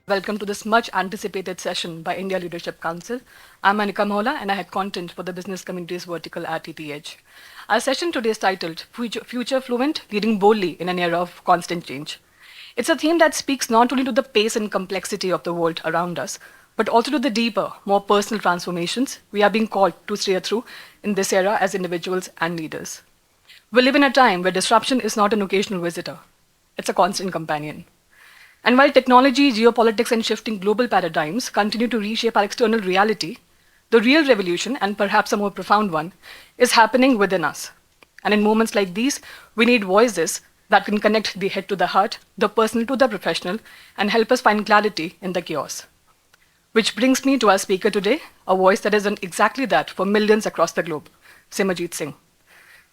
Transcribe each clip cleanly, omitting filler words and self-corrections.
Welcome to this much anticipated session by India Leadership Council. I'm Anika Mohla and I head content for the business communities vertical at ETH. Our session today is titled Future Fluent, Leading Boldly in an Era of Constant Change. It's a theme that speaks not only to the pace and complexity of the world around us, but also to the deeper, more personal transformations we are being called to steer through in this era as individuals and leaders. We live in a time where disruption is not an occasional visitor, it's a constant companion. And while technology, geopolitics, and shifting global paradigms continue to reshape our external reality, the real revolution, and perhaps a more profound one, is happening within us. And in moments like these, we need voices that can connect the head to the heart, the personal to the professional, and help us find clarity in the chaos. Which brings me to our speaker today, a voice that has done exactly that for millions across the globe, Simerjeet Singh.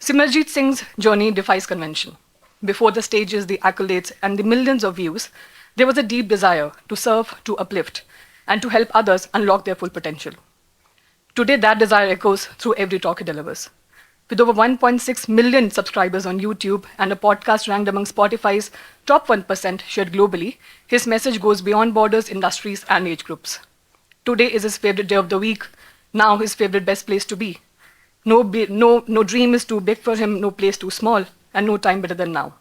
Simerjeet Singh's journey defies convention. Before the stages, the accolades, and the millions of views, there was a deep desire to serve, to uplift, and to help others unlock their full potential. Today, that desire echoes through every talk he delivers. With over 1.6 million subscribers on YouTube and a podcast ranked among Spotify's top 1% shared globally, his message goes beyond borders, industries, and age groups. Today is his favorite day of the week, now his favorite best place to be. No dream is too big for him, no place too small, and no time better than now.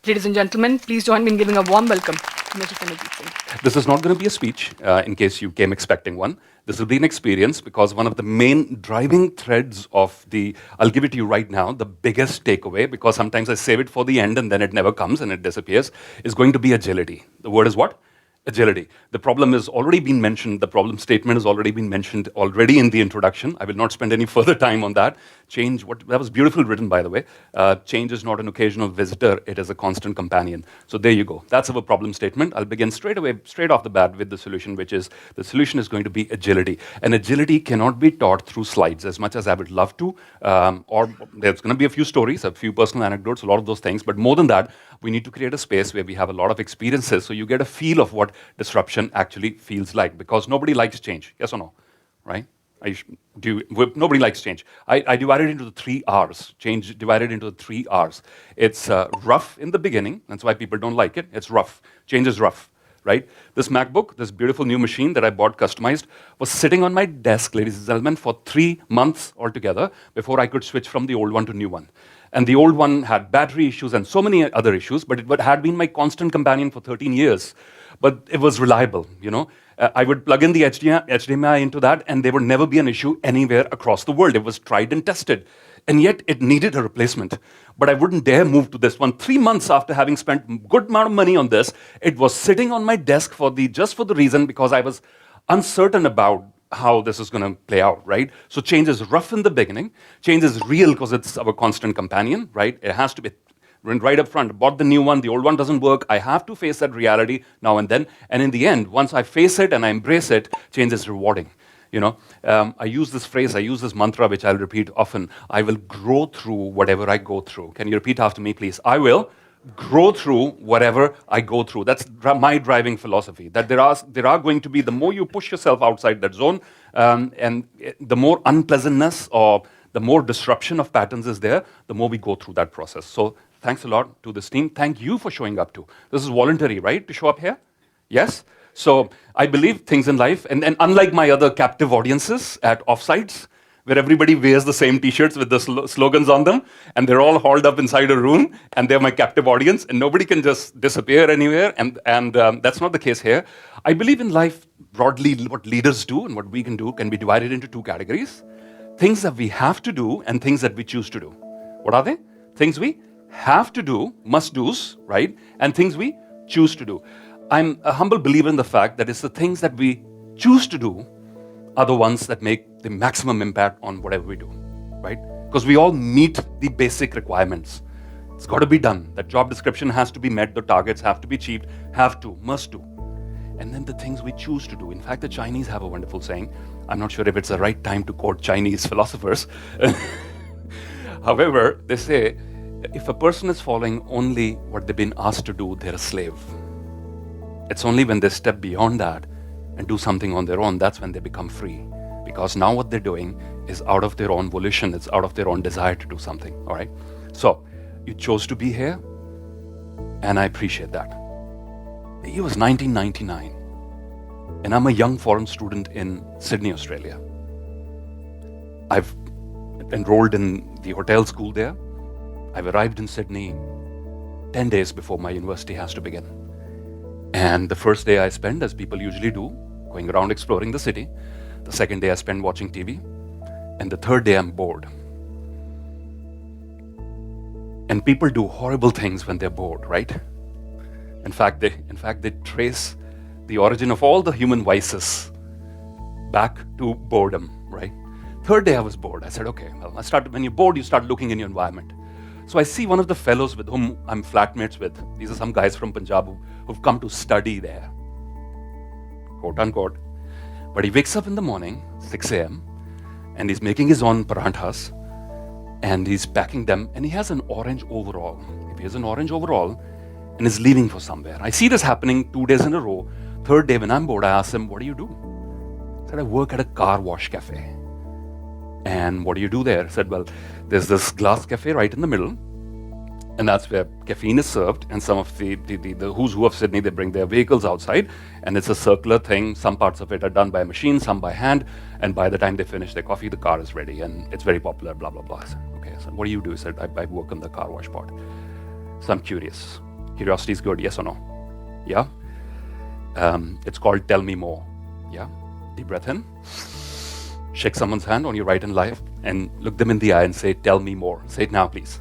Ladies and gentlemen, please join me in giving a warm welcome to Mr. Simerjeet Singh. This is not going to be a speech, in case you came expecting one. This will be an experience because one of the main driving threads of I'll give it to you right now, the biggest takeaway, because sometimes I save it for the end and then it never comes and it disappears, is going to be agility. The word is what? Agility. The problem has already been mentioned, the problem statement has already been mentioned already in the introduction. I will not spend any further time on that. That was beautifully written, by the way. Change is not an occasional visitor, it is a constant companion. So there you go. That's our problem statement. I'll begin straight off the bat with the solution, which is, the solution is going to be agility. And agility cannot be taught through slides, as much as I would love to, or there's going to be a few stories, a few personal anecdotes, a lot of those things, but more than that, we need to create a space where we have a lot of experiences so you get a feel of what disruption actually feels like, because nobody likes change, yes or no, right? Nobody likes change. I divided it into the 3 R's, change divided into the 3 R's. It's rough in the beginning, that's why people don't like it, it's rough, change is rough, right? This MacBook, this beautiful new machine that I bought customized, was sitting on my desk, ladies and gentlemen, for 3 months altogether before I could switch from the old one to new one. And the old one had battery issues and so many other issues, but it had been my constant companion for 13 years. But it was reliable, you know. I would plug in the HDMI into that and there would never be an issue anywhere across the world. It was tried and tested. And yet it needed a replacement. But I wouldn't dare move to this one. 3 months after having spent a good amount of money on this, it was sitting on my desk just for the reason because I was uncertain about how this is going to play out, right? So change is rough in the beginning. Change is real because it's our constant companion, right? It has to be right up front. Bought the new one, the old one doesn't work. I have to face that reality now and then. And in the end, once I face it and I embrace it, change is rewarding. You know, I use this phrase, I use this mantra, which I'll repeat often. I will grow through whatever I go through. Can you repeat after me, please? I will grow through whatever I go through. That's my driving philosophy, that there are going to be, the more you push yourself outside that zone, and the more unpleasantness or the more disruption of patterns is there, the more we go through that process. So thanks a lot to this team. Thank you for showing up too. This is voluntary, right, to show up here? Yes? So I believe things in life, and unlike my other captive audiences at offsites, where everybody wears the same t-shirts with the slogans on them, and they're all hauled up inside a room, and they're my captive audience, and nobody can just disappear anywhere, and that's not the case here. I believe in life, broadly, what leaders do and what we can do can be divided into 2 categories. Things that we have to do and things that we choose to do. What are they? Things we have to do, must-dos, right? And things we choose to do. I'm a humble believer in the fact that it's the things that we choose to do are the ones that make the maximum impact on whatever we do, right? Because we all meet the basic requirements. It's got to be done. That job description has to be met, the targets have to be achieved, must do. And then the things we choose to do. In fact, the Chinese have a wonderful saying. I'm not sure if it's the right time to quote Chinese philosophers. However, they say, if a person is following only what they've been asked to do, they're a slave. It's only when they step beyond that and do something on their own, that's when they become free. Because now what they're doing is out of their own volition, it's out of their own desire to do something, all right? So, You chose to be here, and I appreciate that. The year was 1999, and I'm a young foreign student in Sydney, Australia. I've enrolled in the hotel school there. I've arrived in Sydney 10 days before my university has to begin. And the first day I spend, as people usually do, going around exploring the city. The second day I spend watching TV. And the third day I'm bored. And people do horrible things when they're bored, right? In fact, they trace the origin of all the human vices back to boredom, right? Third day I was bored. I said, okay, well, when you're bored, you start looking in your environment. So I see one of the fellows with whom I'm flatmates with. These are some guys from Punjab who've come to study there, quote unquote. But he wakes up in the morning, 6 a.m., and he's making his own paranthas, and he's packing them, and he has an orange overall. If he has an orange overall, and is leaving for somewhere. I see this happening 2 days in a row. Third day, when I'm bored, I ask him, what do you do? He said, I work at a car wash cafe. And what do you do there? I said, well, there's this glass cafe right in the middle, and that's where caffeine is served, and some of the who's who of Sydney, they bring their vehicles outside, and it's a circular thing. Some parts of it are done by a machine, some by hand, and by the time they finish their coffee, the car is ready, and it's very popular, blah, blah, blah. I said, okay, so what do you do? He said, I work on the car wash part. So I'm curious. Curiosity is good, yes or no? Yeah? It's called Tell Me More. Yeah? Deep breath in. Shake someone's hand on your right and left and look them in the eye and say, tell me more. Say it now, please.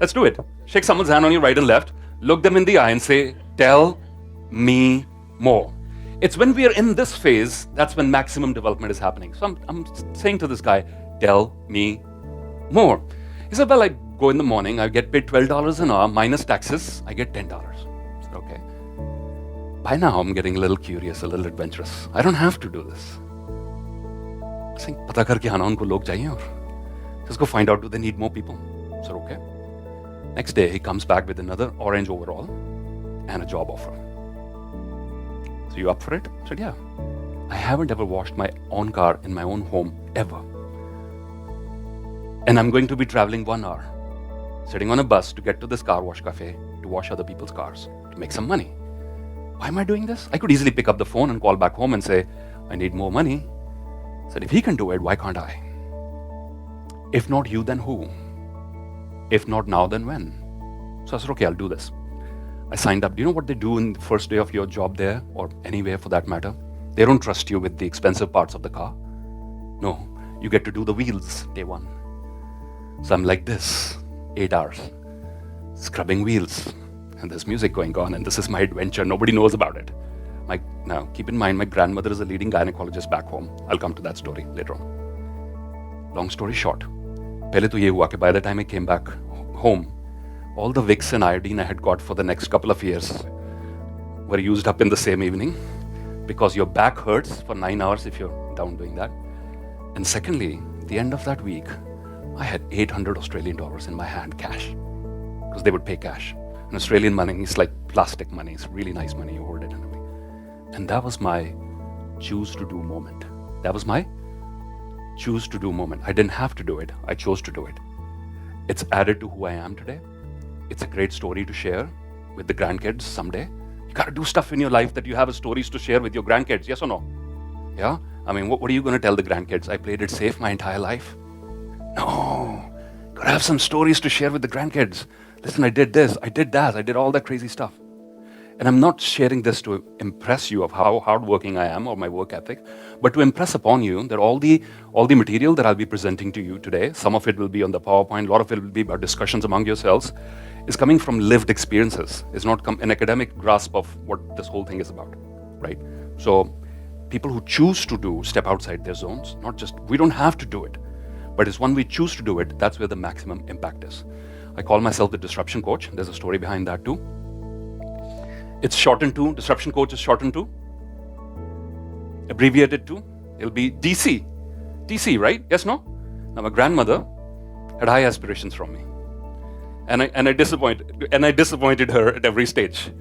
Let's do it. Shake someone's hand on your right and left, look them in the eye and say, tell me more. It's when we are in this phase, that's when maximum development is happening. So I'm saying to this guy, tell me more. He said, well, I go in the morning, I get paid $12 an hour, minus taxes, I get $10. I said, okay. By now, I'm getting a little curious, a little adventurous. I don't have to do this. पता करके आना उनको लोग चाहिए और just go find out, do they need more people? I said, okay. Next day, he comes back with another orange overall and a job offer. So you up for it? I said, yeah. I haven't ever washed my own car in my own home, ever. And I'm going to be traveling 1 hour, sitting on a bus to get to this car wash cafe to wash other people's cars, to make some money. Why am I doing this? I could easily pick up the phone and call back home and say, I need more money. I said, if he can do it, why can't I? If not you, then who? If not now, then when? So I said, okay, I'll do this. I signed up. Do you know what they do in the first day of your job there, or anywhere for that matter? They don't trust you with the expensive parts of the car. No, you get to do the wheels day one. So I'm like this, 8 hours, scrubbing wheels, and there's music going on, and this is my adventure. Nobody knows about it. Now, keep in mind, my grandmother is a leading gynecologist back home. I'll come to that story later on. Long story short, pehle to ye hua ki by the time I came back home, all the Vicks and iodine I had got for the next couple of years were used up in the same evening, because your back hurts for 9 hours if you're down doing that. And secondly, at the end of that week, I had 800 Australian dollars in my hand, cash, because they would pay cash. And Australian money is like plastic money. It's really nice money. You hold it in a way. And that was my choose to do moment. That was my choose to do moment. I didn't have to do it. I chose to do it. It's added to who I am today. It's a great story to share with the grandkids someday. You got to do stuff in your life that you have stories to share with your grandkids. Yes or no? Yeah? I mean, what are you going to tell the grandkids? I played it safe my entire life. No. Got to have some stories to share with the grandkids. Listen, I did this, I did that, I did all that crazy stuff. And I'm not sharing this to impress you of how hardworking I am or my work ethic, but to impress upon you that all the material that I'll be presenting to you today, some of it will be on the PowerPoint, a lot of it will be about discussions among yourselves, is coming from lived experiences. It's not an academic grasp of what this whole thing is about, right? So people who choose to step outside their zones, not just, we don't have to do it, but it's when we choose to do it, that's where the maximum impact is. I call myself the disruption coach. There's a story behind that too. It's shortened to, disruption coach is shortened to, abbreviated to, it'll be DC. DC, right? Yes, no? Now my grandmother had high aspirations from me. And I disappointed her at every stage.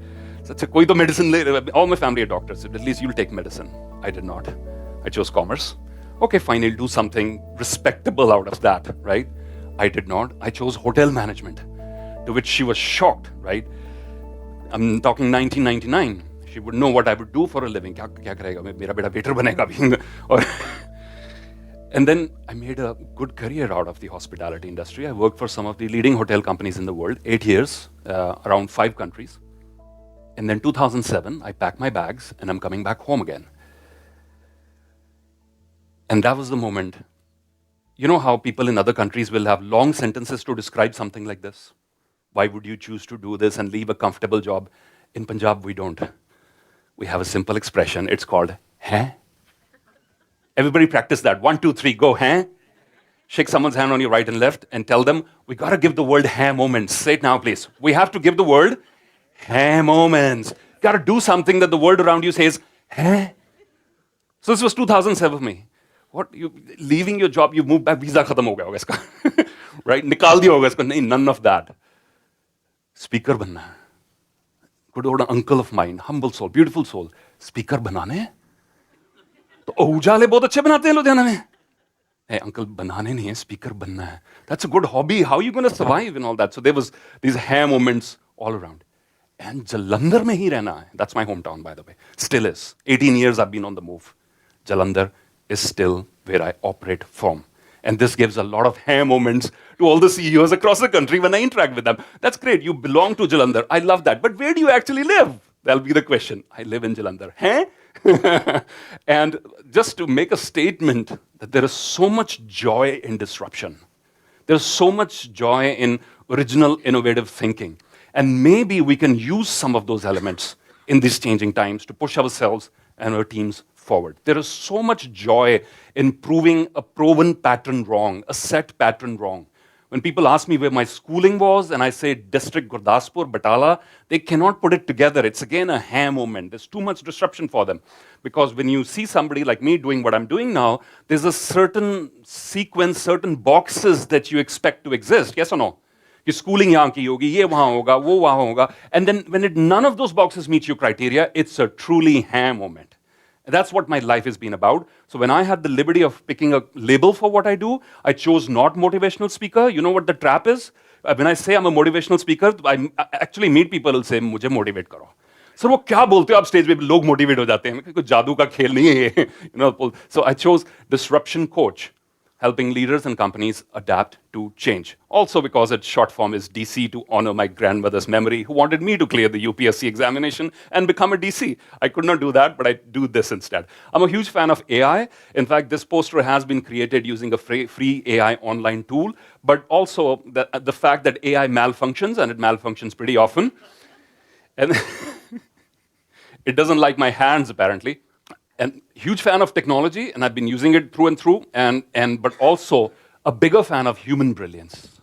So koi to medicine, all my family are doctors, so at least you'll take medicine. I did not. I chose commerce. Okay, fine, I'll do something respectable out of that, right? I did not. I chose hotel management. To which she was shocked, right? I'm talking 1999. She would know what I would do for a living. क्या करेगा? मेरा बेटा waiter बनेगा भी. और And then I made a good career out of the hospitality industry. I worked for some of the leading hotel companies in the world, 8 years, around 5 countries. And then 2007, I packed my bags and I'm coming back home again. And that was the moment. You know how people in other countries will have long sentences to describe something like this? Why would you choose to do this and leave a comfortable job? In Punjab, we don't. We have a simple expression. It's called, "Hai?" Everybody practice that. 1, 2, 3, go, "Hai?" Shake someone's hand on your right and left and tell them, we got to give the world "hai" moments. Say it now, please. We have to give the world "hai" moments. Got to do something that the world around you says, "Hai?" So this was 2007 for me. What, you leaving your job, you moved back, visa khatam ho gaya hoga iska. Right? Nikal diya hoga iska. Nahin, none of that. Speaker banna hai. Good old uncle of mine, humble soul, beautiful soul. Speaker banane hai? तो उजाले बहुत अच्छे बनाते हैं लुधियाना में. Hey, uncle, banane nahi hai, speaker banna hai. That's a good hobby. How are you going to survive and all that? So there was these hair moments all around. And Jalandhar mein hi rehna hai. That's my hometown, by the way. Still is. 18 years I've been on the move. Jalandhar is still where I operate from. And this gives a lot of hair moments to all the CEOs across the country when I interact with them. That's great. You belong to Jalandhar. I love that. But where do you actually live? That'll be the question. I live in Jalandhar. Huh? And just to make a statement that there is so much joy in disruption. There's so much joy in original, innovative thinking. And maybe we can use some of those elements in these changing times to push ourselves and our teams forward. There is so much joy in proving a proven pattern wrong, a set pattern wrong. When people ask me where my schooling was and I say district Gurdaspur, Batala, they cannot put it together. It's again a hair moment. There's too much disruption for them. Because when you see somebody like me doing what I'm doing now, there's a certain sequence, certain boxes that you expect to exist. Yes or no? Your schooling yahan ki hogi, ye wahan hoga, wo wahan hoga. And then when none of those boxes meet your criteria, it's a truly hair moment. And that's what my life has been about. So when I had the liberty of picking a label for what I do, I chose not motivational speaker. You know what the trap is? When I say I'm a motivational speaker, I actually meet people who say, "Mujhe motivate karo." Sir, वो क्या बोलते हो आप stage पे लोग motivate हो जाते हैं कोई जादू का खेल नहीं है ये you know. So I chose disruption coach, helping leaders and companies adapt to change. Also because its short form is DC, to honor my grandmother's memory, who wanted me to clear the UPSC examination and become a DC. I could not do that, but I do this instead. I'm a huge fan of AI. In fact, this poster has been created using a free AI online tool, but also the fact that AI malfunctions, and it malfunctions pretty often. And it doesn't like my hands, apparently. And huge fan of technology, and I've been using it through and through, but also a bigger fan of human brilliance.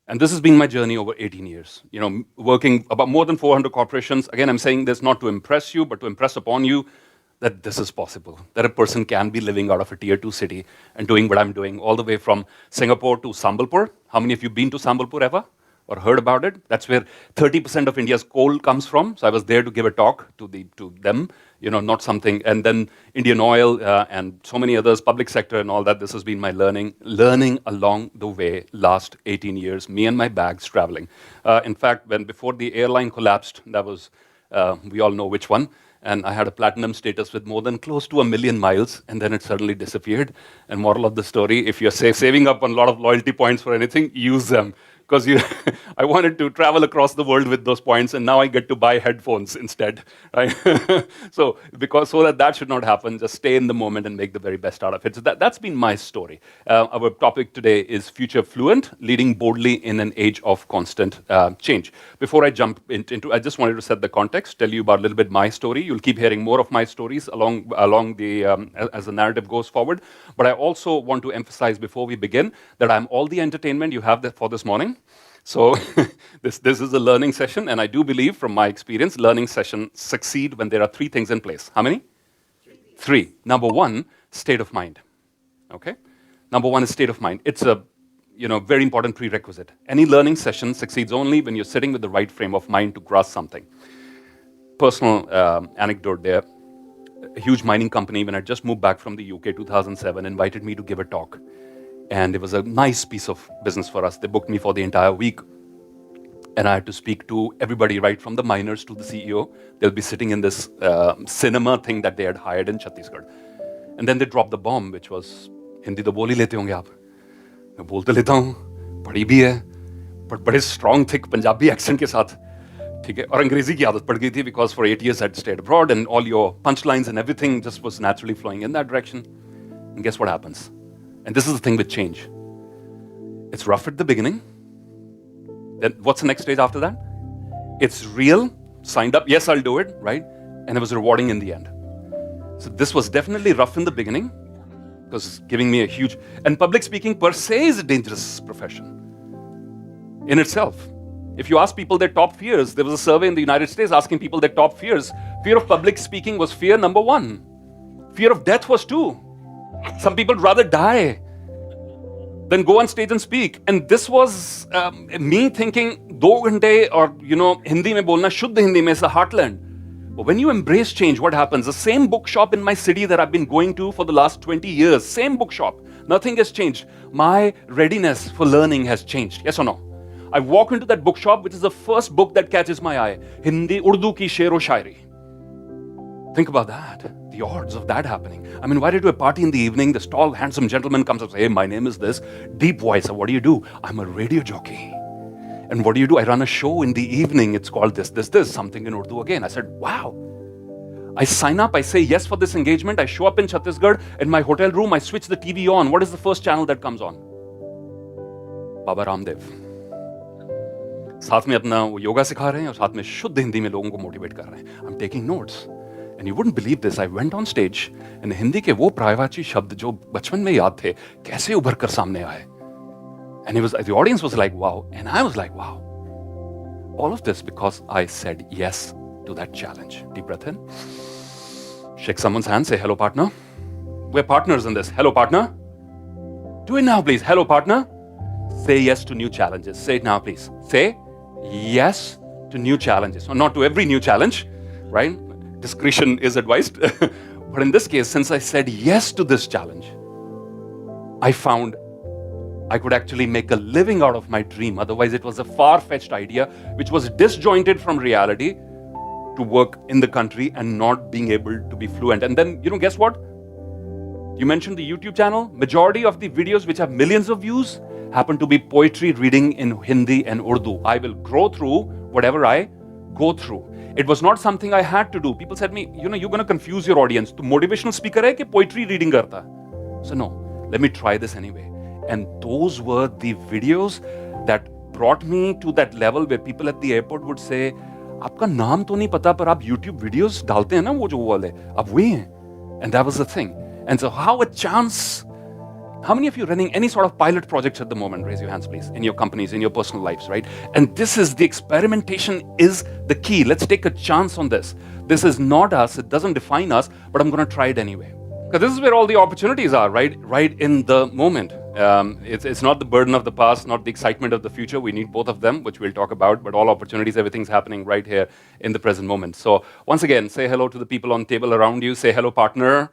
And this has been my journey over 18 years. You know, working about more than 400 corporations. Again, I'm saying this not to impress you, but to impress upon you that this is possible. That a person can be living out of a tier 2 city and doing what I'm doing, all the way from Singapore to Sambalpur. How many of you been to Sambalpur ever? Or heard about it? That's where 30% of India's coal comes from. So I was there to give a talk to them, you know, not something. And then Indian Oil and so many others, public sector and all that. This has been my learning along the way. Last 18 years, me and my bags traveling. In fact, before the airline collapsed, that was we all know which one. And I had a platinum status with more than close to 1 million miles, and then it suddenly disappeared. And moral of the story: if you're saving up on a lot of loyalty points for anything, use them. Because I wanted to travel across the world with those points, and now I get to buy headphones instead, right? So that should not happen, just stay in the moment and make the very best out of it. So that's been my story. Our topic today is Future Fluent, leading boldly in an age of constant change. Before I jump into, I just wanted to set the context, tell you about a little bit my story. You'll keep hearing more of my stories along the as the narrative goes forward. But I also want to emphasize before we begin that I'm all the entertainment you have for this morning. So this is a learning session, and I do believe from my experience, learning sessions succeed when there are 3 things in place. How many? 3. Number 1, state of mind. Okay? Number 1 is state of mind. It's a very important prerequisite. Any learning session succeeds only when you're sitting with the right frame of mind to grasp something. Personal anecdote there. A huge mining company, when I just moved back from the UK 2007, invited me to give a talk. And it was a nice piece of business for us. They booked me for the entire week. and I had to speak to everybody, right from the miners to the CEO. They'll be sitting in this cinema thing that they had hired in Chhattisgarh. And then they dropped the bomb, which was, Hindi to bol hi lete honge aap. मैं बोल तो लेता हूँ, पढ़ी भी है, but बड़े strong, thick Punjabi accent के साथ, ठीक है, और अंग्रेजी की आदत पड़ गई थी because for 8 years I'd stayed abroad and all your punchlines and everything just was naturally flowing in that direction. And guess what happens? And this is the thing with change. It's rough at the beginning. Then what's the next stage after that? It's real, signed up, yes, I'll do it, right? And it was rewarding in the end. So this was definitely rough in the beginning, because it's giving me a huge... And public speaking per se is a dangerous profession in itself. If you ask people their top fears, there was a survey in the United States asking people their top fears. Fear of public speaking was fear number 1. Fear of death was 2. Some people would rather die than go on stage and speak. And this was me thinking, 2 ghante or, Hindi mein bolna, Shuddha Hindi mein is the heartland. But when you embrace change, what happens? The same bookshop in my city that I've been going to for the last 20 years, same bookshop, nothing has changed. My readiness for learning has changed, yes or no? I walk into that bookshop, which is the first book that catches my eye, Hindi, Urdu ki Sher-o Shairi. Think about that, the odds of that happening. I'm invited to a party in the evening, this tall, handsome gentleman comes up and says, hey, my name is this, deep voice, what do? I'm a radio jockey. And what do? I run a show in the evening. It's called this, something in Urdu again. I said, wow. I sign up, I say yes for this engagement. I show up in Chhattisgarh. In my hotel room, I switch the TV on. What is the first channel that comes on? Baba Ramdev. साथ में अपना वो योगा सिखा रहे हैं और साथ में शुद्ध हिंदी में लोगों को मोटिवेट कर रहे हैं. I'm taking notes. And you wouldn't believe this. I went on stage and Hindi के वो प्रायवाची शब्द जो बचपन में याद थे, कैसे उभर कर सामने आए. And the audience was like, wow. And I was like, wow. All of this because I said yes to that challenge. Deep breath in. Shake someone's hand, say, hello, partner. We're partners in this. Hello, partner. Do it now, please. Hello, partner. Say yes to new challenges. Say it now, please. Say yes to new challenges. So not to every new challenge, right? Discretion is advised. But in this case, since I said yes to this challenge, I found I could actually make a living out of my dream. Otherwise, it was a far-fetched idea, which was disjointed from reality, to work in the country and not being able to be fluent. And then, guess what? You mentioned the YouTube channel. Majority of the videos which have millions of views happen to be poetry reading in Hindi and Urdu. I will grow through whatever I go through. It was not something I had to do. People said to me, you're going to confuse your audience. Tu motivational speaker hai ki poetry reading karta? So no, let me try this anyway. And those were the videos that brought me to that level where people at the airport would say, आपका नाम तो नहीं पता पर आप YouTube videos डालते हैं ना वो जो वाले, आप वही हैं. And that was the thing. And so how many of you running any sort of pilot projects at the moment? Raise your hands, please, in your companies, in your personal lives, right? And this is the experimentation is the key. Let's take a chance on this. This is not us. It doesn't define us, but I'm going to try it anyway. Because this is where all the opportunities are, right? Right in the moment. It's not the burden of the past, not the excitement of the future. We need both of them, which we'll talk about, but all opportunities, everything's happening right here in the present moment. So once again, say hello to the people on the table around you. Say hello, partner.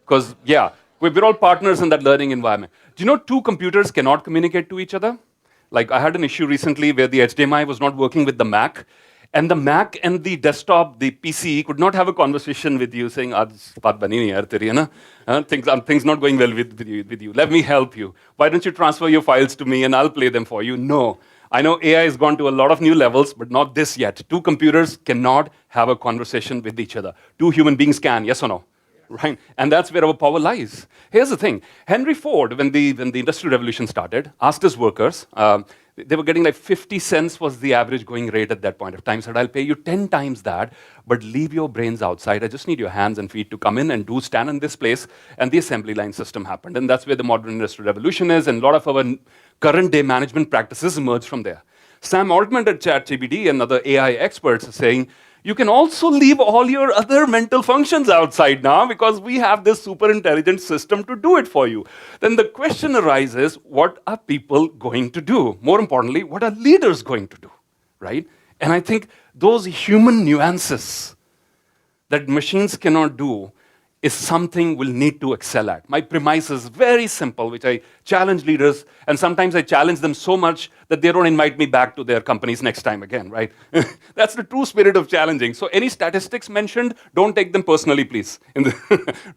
Because, yeah, we're all partners in that learning environment. Do you know 2 computers cannot communicate to each other? Like I had an issue recently where the HDMI was not working with the Mac. And the Mac and the desktop, the PC, could not have a conversation with you saying, "Aaj baat bani nahi yaar teri, hai na? Things not going well with you. Let me help you. Why don't you transfer your files to me and I'll play them for you?" No. I know AI has gone to a lot of new levels, but not this yet. 2 computers cannot have a conversation with each other. 2 human beings can, yes or no? Right? And that's where our power lies. Here's the thing. Henry Ford, when the Industrial Revolution started, asked his workers, they were getting like 50 cents was the average going rate at that point of time. Said, I'll pay you 10 times that, but leave your brains outside. I just need your hands and feet to come in and stand in this place. And the assembly line system happened. And that's where the modern Industrial Revolution is. And a lot of our current day management practices emerged from there. Sam Altman at ChatGPT and other AI experts are saying, you can also leave all your other mental functions outside now because we have this super intelligent system to do it for you. Then the question arises, what are people going to do? More importantly, what are leaders going to do, right? And I think those human nuances that machines cannot do is something we'll need to excel at. My premise is very simple, which I challenge leaders, and sometimes I challenge them so much that they don't invite me back to their companies next time again, right? That's the true spirit of challenging. So any statistics mentioned, don't take them personally, please,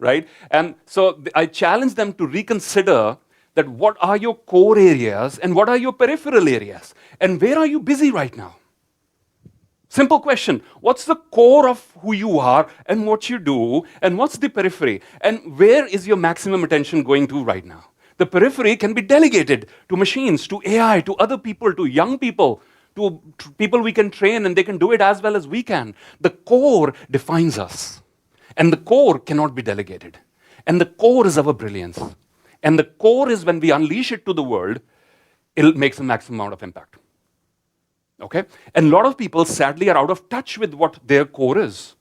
right? And so I challenge them to reconsider that what are your core areas and what are your peripheral areas, and where are you busy right now? Simple question. What's the core of who you are and what you do, and what's the periphery? And where is your maximum attention going to right now? The periphery can be delegated to machines, to AI, to other people, to young people, to people we can train and they can do it as well as we can. The core defines us. And the core cannot be delegated. And the core is our brilliance. And the core is when we unleash it to the world, it makes the maximum amount of impact. Okay? And a lot of people, sadly, are out of touch with what their core is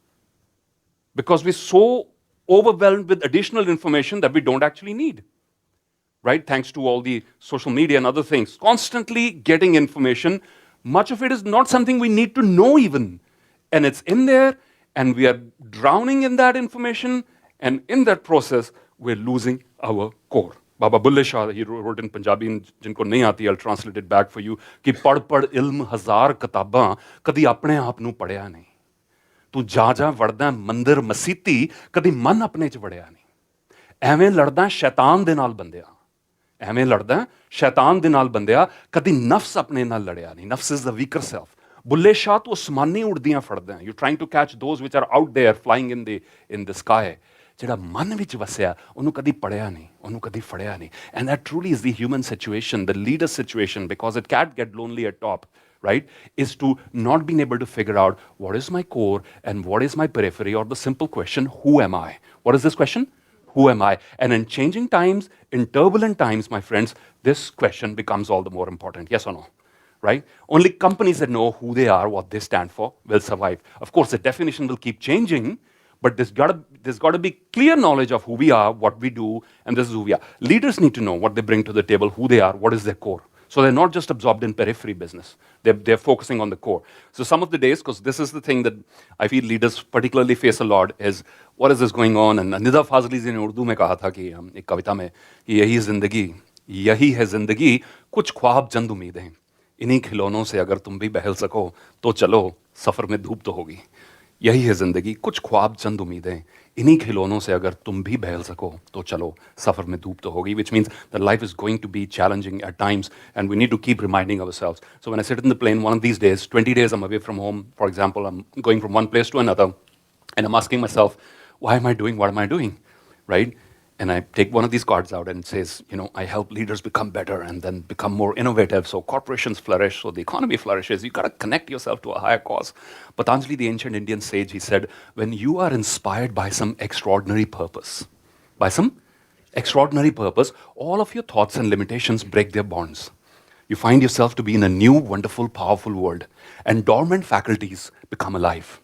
because we're so overwhelmed with additional information that we don't actually need. Right? Thanks to all the social media and other things. Constantly getting information, much of it is not something we need to know even. And it's in there, and we are drowning in that information, and in that process, we're losing our core. Baba Bulle Shah, he wrote in Punjabi, जिनको नहीं आती, I'll translate it back for you, कि पढ़ पढ़ इल्म हजार किताबां कदी अपने आप नूं पढ़िया नहीं. तू जा जा वड़दा मंदिर मसीती कदी मन अपने च वड़िया नहीं. ਐਵੇਂ ਲੜਦਾ ਸ਼ੈਤਾਨ ਦੇ ਨਾਲ ਬੰਦਿਆ. ਐਵੇਂ ਲੜਦਾ ਸ਼ੈਤਾਨ ਦੇ ਨਾਲ ਬੰਦਿਆ ਕਦੀ ਨਫਸ ਆਪਣੇ ਨਾਲ ਲੜਿਆ ਨਹੀਂ. ਨਫਸ is the weaker self. Bulleh Shah ਤੂੰ ਅਸਮਾਨੀ ਉੜਦੀਆਂ ਫੜਦਾ. You trying to catch those which are out there flying in the sky. ਜਿਹੜਾ ਮਨ ਵਿੱਚ ਵਸਿਆ ਉਹਨੂੰ ਕਦੀ ਪੜਿਆ ਨਹੀਂ, ਉਹਨੂੰ ਕਦੀ ਫੜਿਆ ਨਹੀਂ. And that truly is the human situation, the leader situation, because it can't get lonely at top, right, is to not being able to figure out what is my core and what is my periphery, or the simple question, who am I? What is this question? Who am I? And in changing times, in turbulent times, my friends, this question becomes all the more important. Yes or no? Right? Only companies that know who they are, what they stand for, will survive. Of course, the definition will keep changing, but there's got to be clear knowledge of who we are, what we do, and this is who we are. Leaders need to know what they bring to the table, who they are, what is their core. So they're not just absorbed in periphery business. They're focusing on the core. So some of the days, because this is the thing that I feel leaders particularly face a lot, is what is this going on? And Nida Fazli ji ne Urdu mein kaha tha ki ek kavita mein कि यही है जिंदगी कुछ ख्वाब चंद उम्मीदें, इन्हीं खिलौनों से अगर तुम भी बहल सको तो चलो सफर में धूप तो होगी. यही है जिंदगी कुछ ख्वाब चंद उम्मीदें, इन्हीं खिलौनों से अगर तुम भी बहल सको तो चलो सफर में धूप तो होगी. Which means that life is going to be challenging at times, and we need to keep reminding ourselves. So when I sit in the plane, one of these days, 20 days I'm away from home, for example, I'm going from one place to another, and I'm asking myself, why am I doing what am I doing, right? And I take one of these cards out and it says, I help leaders become better and then become more innovative so corporations flourish, so the economy flourishes. You got to connect yourself to a higher cause. Patanjali, the ancient Indian sage, he said, when you are inspired by some extraordinary purpose, all of your thoughts and limitations break their bonds. You find yourself to be in a new, wonderful, powerful world, and dormant faculties become alive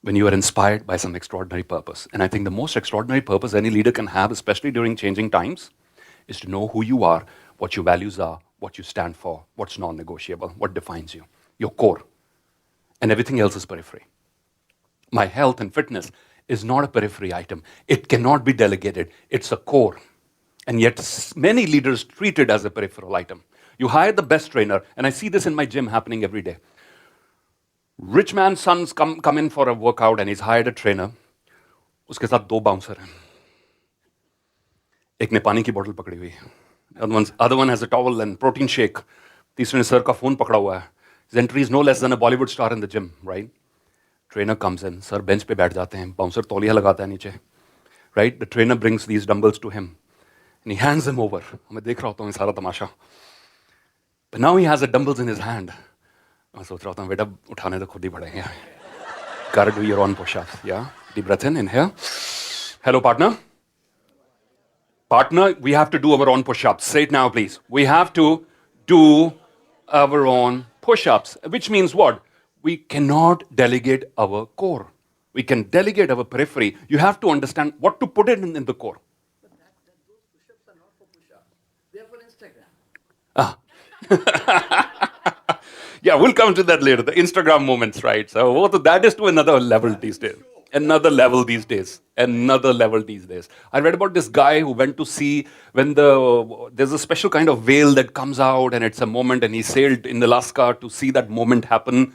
when you are inspired by some extraordinary purpose. And I think the most extraordinary purpose any leader can have, especially during changing times, is to know who you are, what your values are, what you stand for, what's non-negotiable, what defines you, your core. And everything else is periphery. My health and fitness is not a periphery item. It cannot be delegated. It's a core. And yet many leaders treat it as a peripheral item. You hire the best trainer, and I see this in my gym happening every day. Rich man's sons come in for a workout and he's hired a trainer. उसके साथ 2 bouncer हैं. एक ने पानी की बोतल पकड़ी हुई है. Other one has a towel and protein shake. तीसरे ने सर का फोन पकड़ा हुआ है. His entry is no less than a Bollywood star in the gym, right? Trainer comes in. Sir bench पे बैठ जाते हैं. बाउंसर तौलिया लगाता है नीचे. Right? The trainer brings these dumbbells to him and he hands them over. मैं देख रहा होता हूँ सारा तमाशा. But now he has the dumbbells in his hand. मैं सोच रहा हूँ बेटा उठाने तो खुद ही पड़ेंगे. Gotta do your own push-ups. Yeah. Deep breath in here. Hello, partner. Partner, we have to do our own push-ups. Say it now, please. We have to do our own push-ups. Which means what? We cannot delegate our core. We can delegate our periphery. You have to understand what to put in the core. But those push-ups are not for push-ups. They are for Instagram. Yeah, we'll come to that later. The Instagram moments, right? So that is to another level these days. Another level these days. Another level these days. I read about this guy who went to see when there's a special kind of whale that comes out and it's a moment, and he sailed in Alaska to see that moment happen.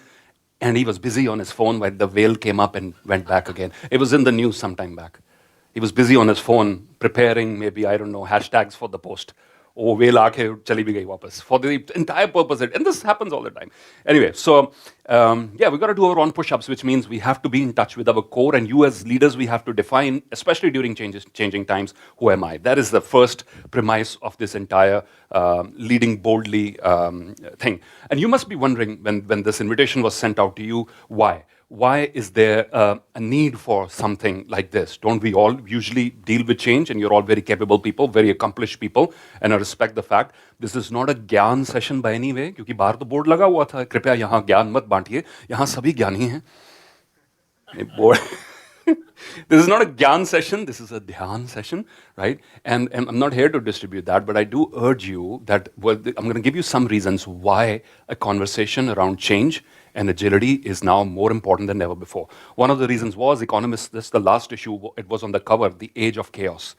And he was busy on his phone while the whale came up and went back again. It was in the news some time back. He was busy on his phone preparing maybe, I don't know, hashtags for the post. Oh, whale aake chali bhi gayi wapas. For the entire purpose. And this happens all the time. Anyway, so yeah, we got to do our own push-ups, which means we have to be in touch with our core. And you as leaders, we have to define, especially during changing times, who am I? That is the first premise of this entire leading boldly thing. And you must be wondering when this invitation was sent out to you, why? Why is there a need for something like this? Don't we all usually deal with change? And you're all very capable people, very accomplished people, and I respect the fact this is not a ज्ञान session by any way, क्योंकि बाहर तो board लगा हुआ था, कृपया यहाँ ज्ञान मत बांटिए, यहाँ सभी ज्ञानी हैं. This is not a Gyan session, this is a Dhyan session, right? And I'm not here to distribute that, but I do urge you that I'm going to give you some reasons why a conversation around change and agility is now more important than ever before. One of the reasons was Economist, this is the last issue, it was on the cover, The Age of Chaos.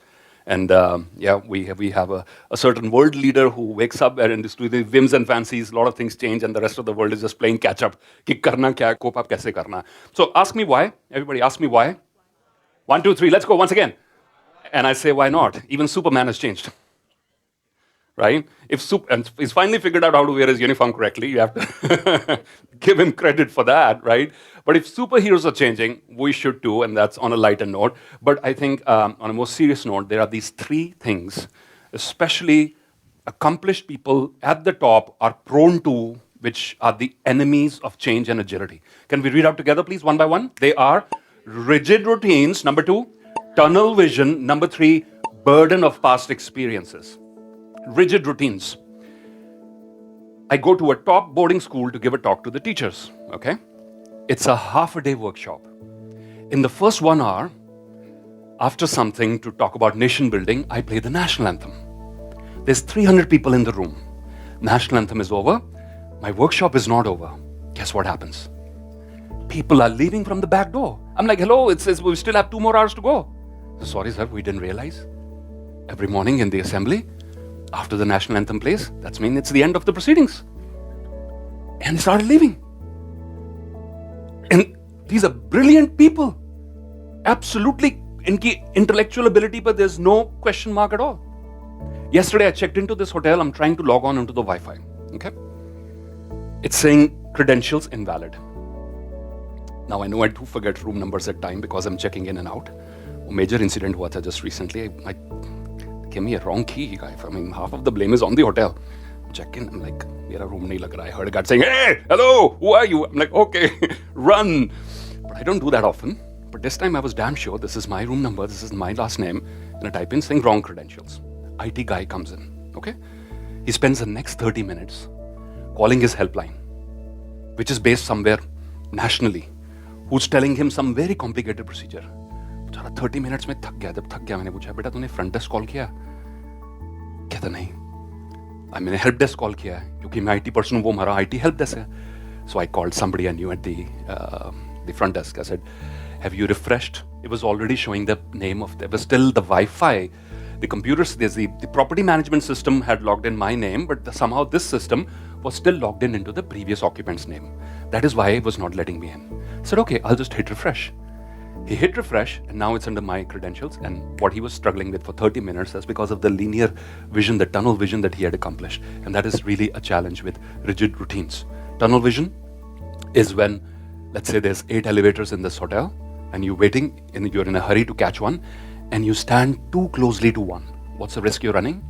And yeah, we have a certain world leader who wakes up and is doing the whims and fancies, a lot of things change, and the rest of the world is just playing catch up. Ki karna kya, cope up kaise karna. So ask me why. Everybody ask me why. 1, 2, 3, let's go once again. And I say, why not? Even Superman has changed. Right? And he's finally figured out how to wear his uniform correctly. You have to give him credit for that, right? But if superheroes are changing, we should too, and that's on a lighter note. But I think on a more serious note, there are these 3 things, especially accomplished people at the top are prone to, which are the enemies of change and agility. Can we read out together, please, one by one? They are rigid routines, number 2, tunnel vision, number 3, burden of past experiences. Rigid routines. I go to a top boarding school to give a talk to the teachers, okay? It's a half-a-day workshop. In the first 1 hour, after something to talk about nation building, I play the national anthem. There's 300 people in the room. National anthem is over. My workshop is not over. Guess what happens? People are leaving from the back door. I'm like, hello, it says we still have 2 more hours to go. Sorry, sir, we didn't realize. Every morning in the assembly, after the national anthem plays, that means it's the end of the proceedings. And they started leaving. And these are brilliant people. Absolutely, inki intellectual ability, but there's no question mark at all. Yesterday, I checked into this hotel. I'm trying to log on into the Wi-Fi. Okay? It's saying credentials invalid. Now, I know I do forget room numbers at time because I'm checking in and out. A major incident was just recently. I gave me a wrong key. I mean, half of the blame is on the hotel. Check in. I'm like, mera room nahi lag raha. I heard a guy saying, hey, hello, who are you? I'm like, okay, run. But I don't do that often. But this time I was damn sure this is my room number, this is my last name, and I type in saying wrong credentials. IT guy comes in, okay? He spends the next 30 minutes calling his helpline, which is based somewhere nationally, who's telling him some very complicated procedure. 30 minutes में थक गया. जब थक गया मैंने पूछा बेटा तूने फ्रंट डेस्क कॉल किया? कहता नहीं. मैंने हेल्प डेस्क कॉल किया है क्योंकि मैं IT पर्सन हूँ, वो हमारा IT हेल्प डेस्क है. So I called somebody I knew at the front desk. I said, have you refreshed? It was already showing the name of, there was still the Wi-Fi. The computers, the property management system had logged in my name, but somehow this system was still logged in into the previous occupant's name. That is why it was not letting me in. I said, okay, I'll just hit refresh. He hit refresh, and now it's under my credentials, and what he was struggling with for 30 minutes is because of the linear vision, the tunnel vision that he had accomplished. And that is really a challenge with rigid routines. Tunnel vision is when, let's say there's 8 elevators in this hotel, and you're waiting, and you're in a hurry to catch one, and you stand too closely to one. What's the risk you're running?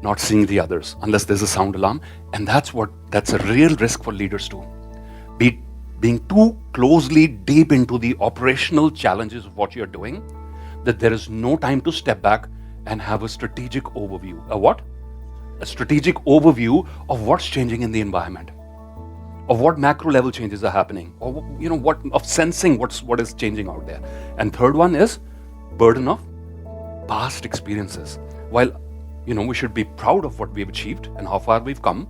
Not seeing the others, unless there's a sound alarm. And that's a real risk for leaders too. Being too closely deep into the operational challenges of what you're doing, that there is no time to step back and have a strategic overview. A what? A strategic overview of what's changing in the environment, of what macro level changes are happening, or what of sensing what is changing out there. And third one is burden of past experiences. While we should be proud of what we've achieved and how far we've come,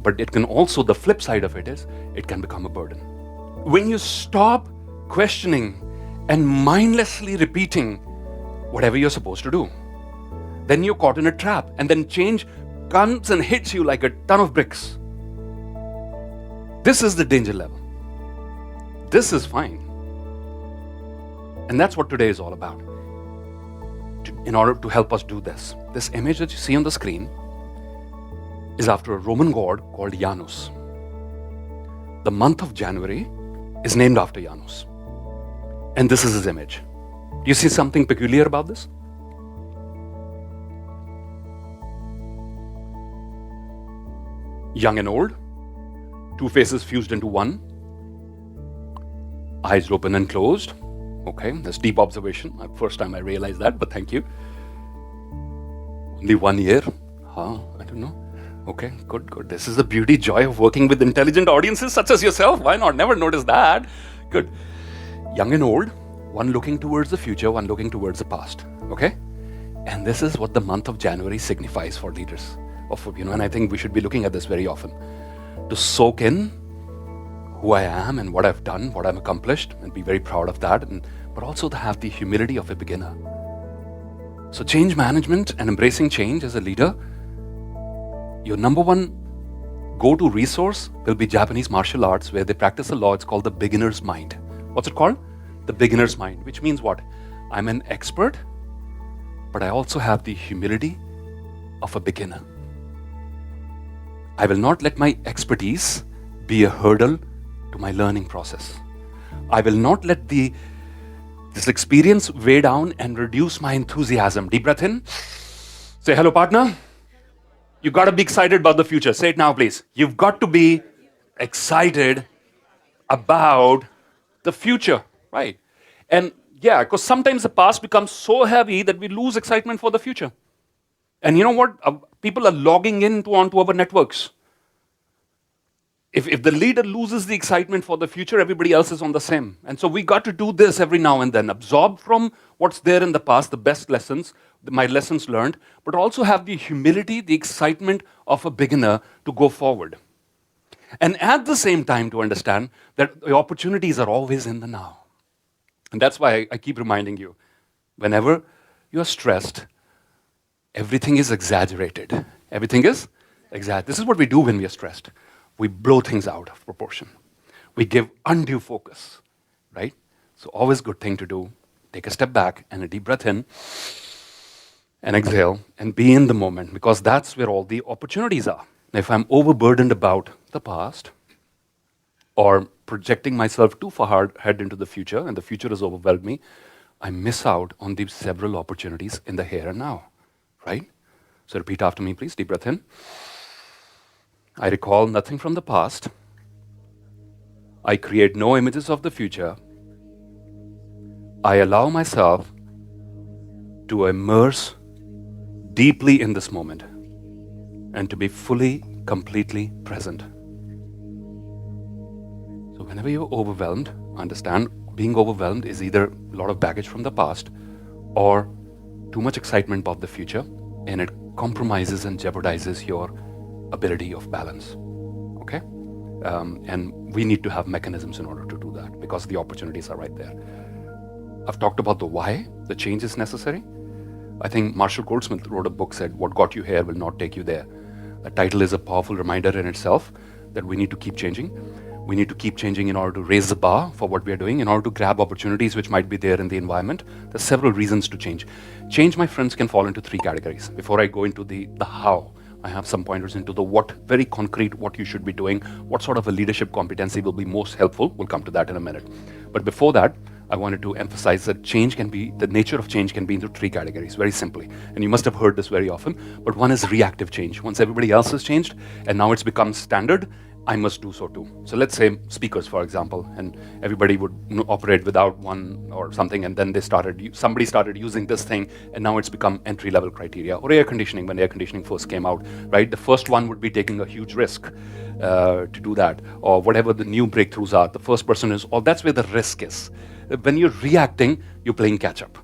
but it can also, the flip side of it is, it can become a burden. When you stop questioning, and mindlessly repeating whatever you're supposed to do. Then you're caught in a trap, and then change comes and hits you like a ton of bricks. This is the danger level. This is fine. And that's what today is all about. In order to help us do this, this image that you see on the screen is after a Roman god called Janus. The month of January is named after Janus. And this is his image. Do you see something peculiar about this? Young and old, two faces fused into one, eyes open and closed. Okay, that's deep observation. First time I realized that, but thank you. Only 1 year? I don't know. Okay, good. This is the beauty, joy of working with intelligent audiences such as yourself. Why not? Never noticed that. Good. Young and old, one looking towards the future, one looking towards the past. Okay? And this is what the month of January signifies for leaders. And I think we should be looking at this very often. To soak in who I am and what I've done, what I've accomplished, and be very proud of that, but also to have the humility of a beginner. So change management and embracing change as a leader, your number one go-to resource will be Japanese martial arts, where they practice a law. It's called the beginner's mind. What's it called? The beginner's mind, which means what? I'm an expert, but I also have the humility of a beginner. I will not let my expertise be a hurdle to my learning process. I will not let this experience weigh down and reduce my enthusiasm. Deep breath in. Say hello, partner. You got to be excited about the future. Say it now, please. You've got to be excited about the future, right? And yeah, because sometimes the past becomes so heavy that we lose excitement for the future. And you know what? People are logging onto our networks. If the leader loses the excitement for the future, everybody else is on the same. And so we got to do this every now and then. Absorb from what's there in the past, the best lessons, my lessons learned, but also have the humility, the excitement of a beginner to go forward. And at the same time to understand that the opportunities are always in the now. And that's why I keep reminding you, whenever you're stressed, everything is exaggerated. Everything is exaggerated. This is what we do when we are stressed. We blow things out of proportion. We give undue focus, right? So always good thing to do. Take a step back and a deep breath in and exhale and be in the moment, because that's where all the opportunities are. Now, if I'm overburdened about the past or projecting myself too far ahead into the future and the future has overwhelmed me, I miss out on the several opportunities in the here and now, right? So repeat after me, please. Deep breath in. I recall nothing from the past. I create no images of the future. I allow myself to immerse deeply in this moment and to be fully, completely present. So whenever you're overwhelmed, understand being overwhelmed is either a lot of baggage from the past or too much excitement about the future, and it compromises and jeopardizes your ability of balance, okay? And we need to have mechanisms in order to do that because the opportunities are right there. I've talked about the why, the change is necessary. I think Marshall Goldsmith wrote a book, said, "What got you here will not take you there." The title is a powerful reminder in itself that we need to keep changing. We need to keep changing in order to raise the bar for what we are doing, in order to grab opportunities which might be there in the environment. There's several reasons to change. Change, my friends, can fall into three categories. Before I go into the how, I have some pointers into the what, very concrete, what you should be doing, what sort of a leadership competency will be most helpful. We'll come to that in a minute. But before that, I wanted to emphasize that the nature of change can be into three categories, very simply. And you must have heard this very often, but one is reactive change. Once everybody else has changed, and now it's become standard, I must do so too. So let's say speakers, for example, and everybody would operate without one or something, and then somebody started using this thing, and now it's become entry-level criteria. Or air conditioning, when air conditioning first came out, right? The first one would be taking a huge risk to do that, or whatever the new breakthroughs are. The first person that's where the risk is. When you're reacting, you're playing catch-up.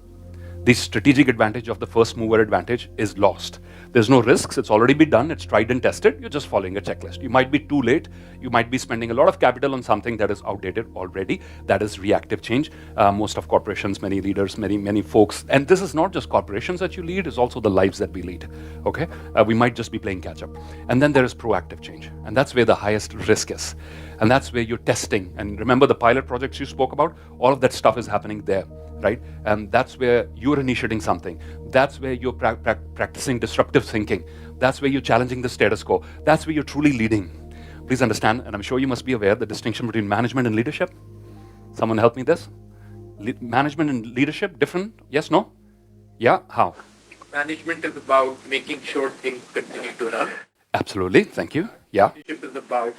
The strategic advantage of the first mover advantage is lost. There's no risks. It's already been done. It's tried and tested. You're just following a checklist. You might be too late. You might be spending a lot of capital on something that is outdated already. That is reactive change. Most of corporations, many leaders, many folks, and this is not just corporations that you lead, it's also the lives that we lead, okay? We might just be playing catch up. And then there is proactive change, and that's where the highest risk is. And that's where you're testing. And remember the pilot projects you spoke about? All of that stuff is happening there, right? And that's where you're initiating something. That's where you're practicing disruptive thinking. That's where you're challenging the status quo. That's where you're truly leading. Please understand, and I'm sure you must be aware, the distinction between management and leadership. Someone help me this? Management and leadership, different? Yes, no? Yeah, how? Management is about making sure things continue to run. Absolutely, thank you. Yeah. Leadership is about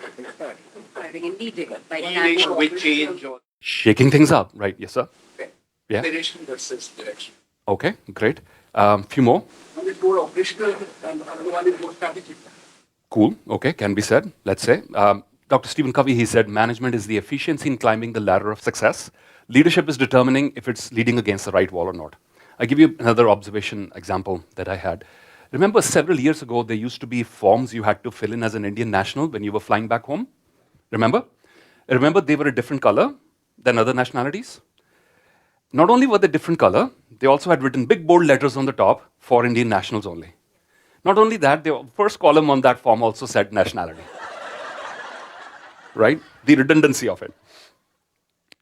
Driving and leading. leading with change or Shaking things up, right? Yes, sir. Yeah. direction versus direction. Okay, great. Few more. One is more operational and another one is more strategic. Cool, okay, can be said, let's say. Dr. Stephen Covey, he said, management is the efficiency in climbing the ladder of success. Leadership is determining if it's leading against the right wall or not. I'll give you another observation example that I had. Remember several years ago, there used to be forms you had to fill in as an Indian national when you were flying back home? Remember? Remember they were a different color than other nationalities? Not only were they different color, they also had written big bold letters on the top for Indian nationals only. Not only that, the first column on that form also said nationality. Right? The redundancy of it.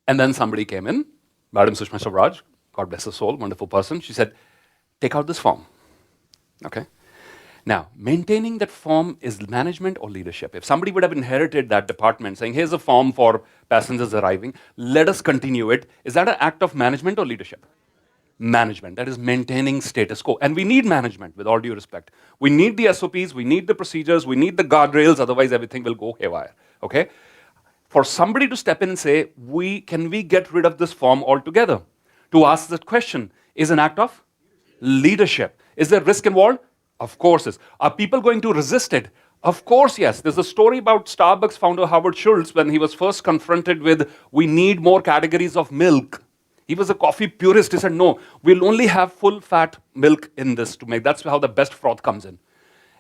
And then somebody came in, Madam Sushma Swaraj, God bless her soul, wonderful person. She said, take out this form. Okay? Now, maintaining that form is management or leadership. If somebody would have inherited that department saying, here's a form for passengers arriving, let us continue it, is that an act of management or leadership? Management. That is maintaining status quo. And we need management, with all due respect. We need the SOPs, we need the procedures, we need the guardrails, otherwise everything will go haywire. Okay? For somebody to step in and say, can we get rid of this form altogether? To ask that question is an act of leadership. Is there risk involved? Of course is. Are people going to resist it? Of course, yes. There's a story about Starbucks founder Howard Schultz when he was first confronted with, we need more categories of milk. He was a coffee purist. He said, no, we'll only have full-fat milk in this to make. That's how the best froth comes in.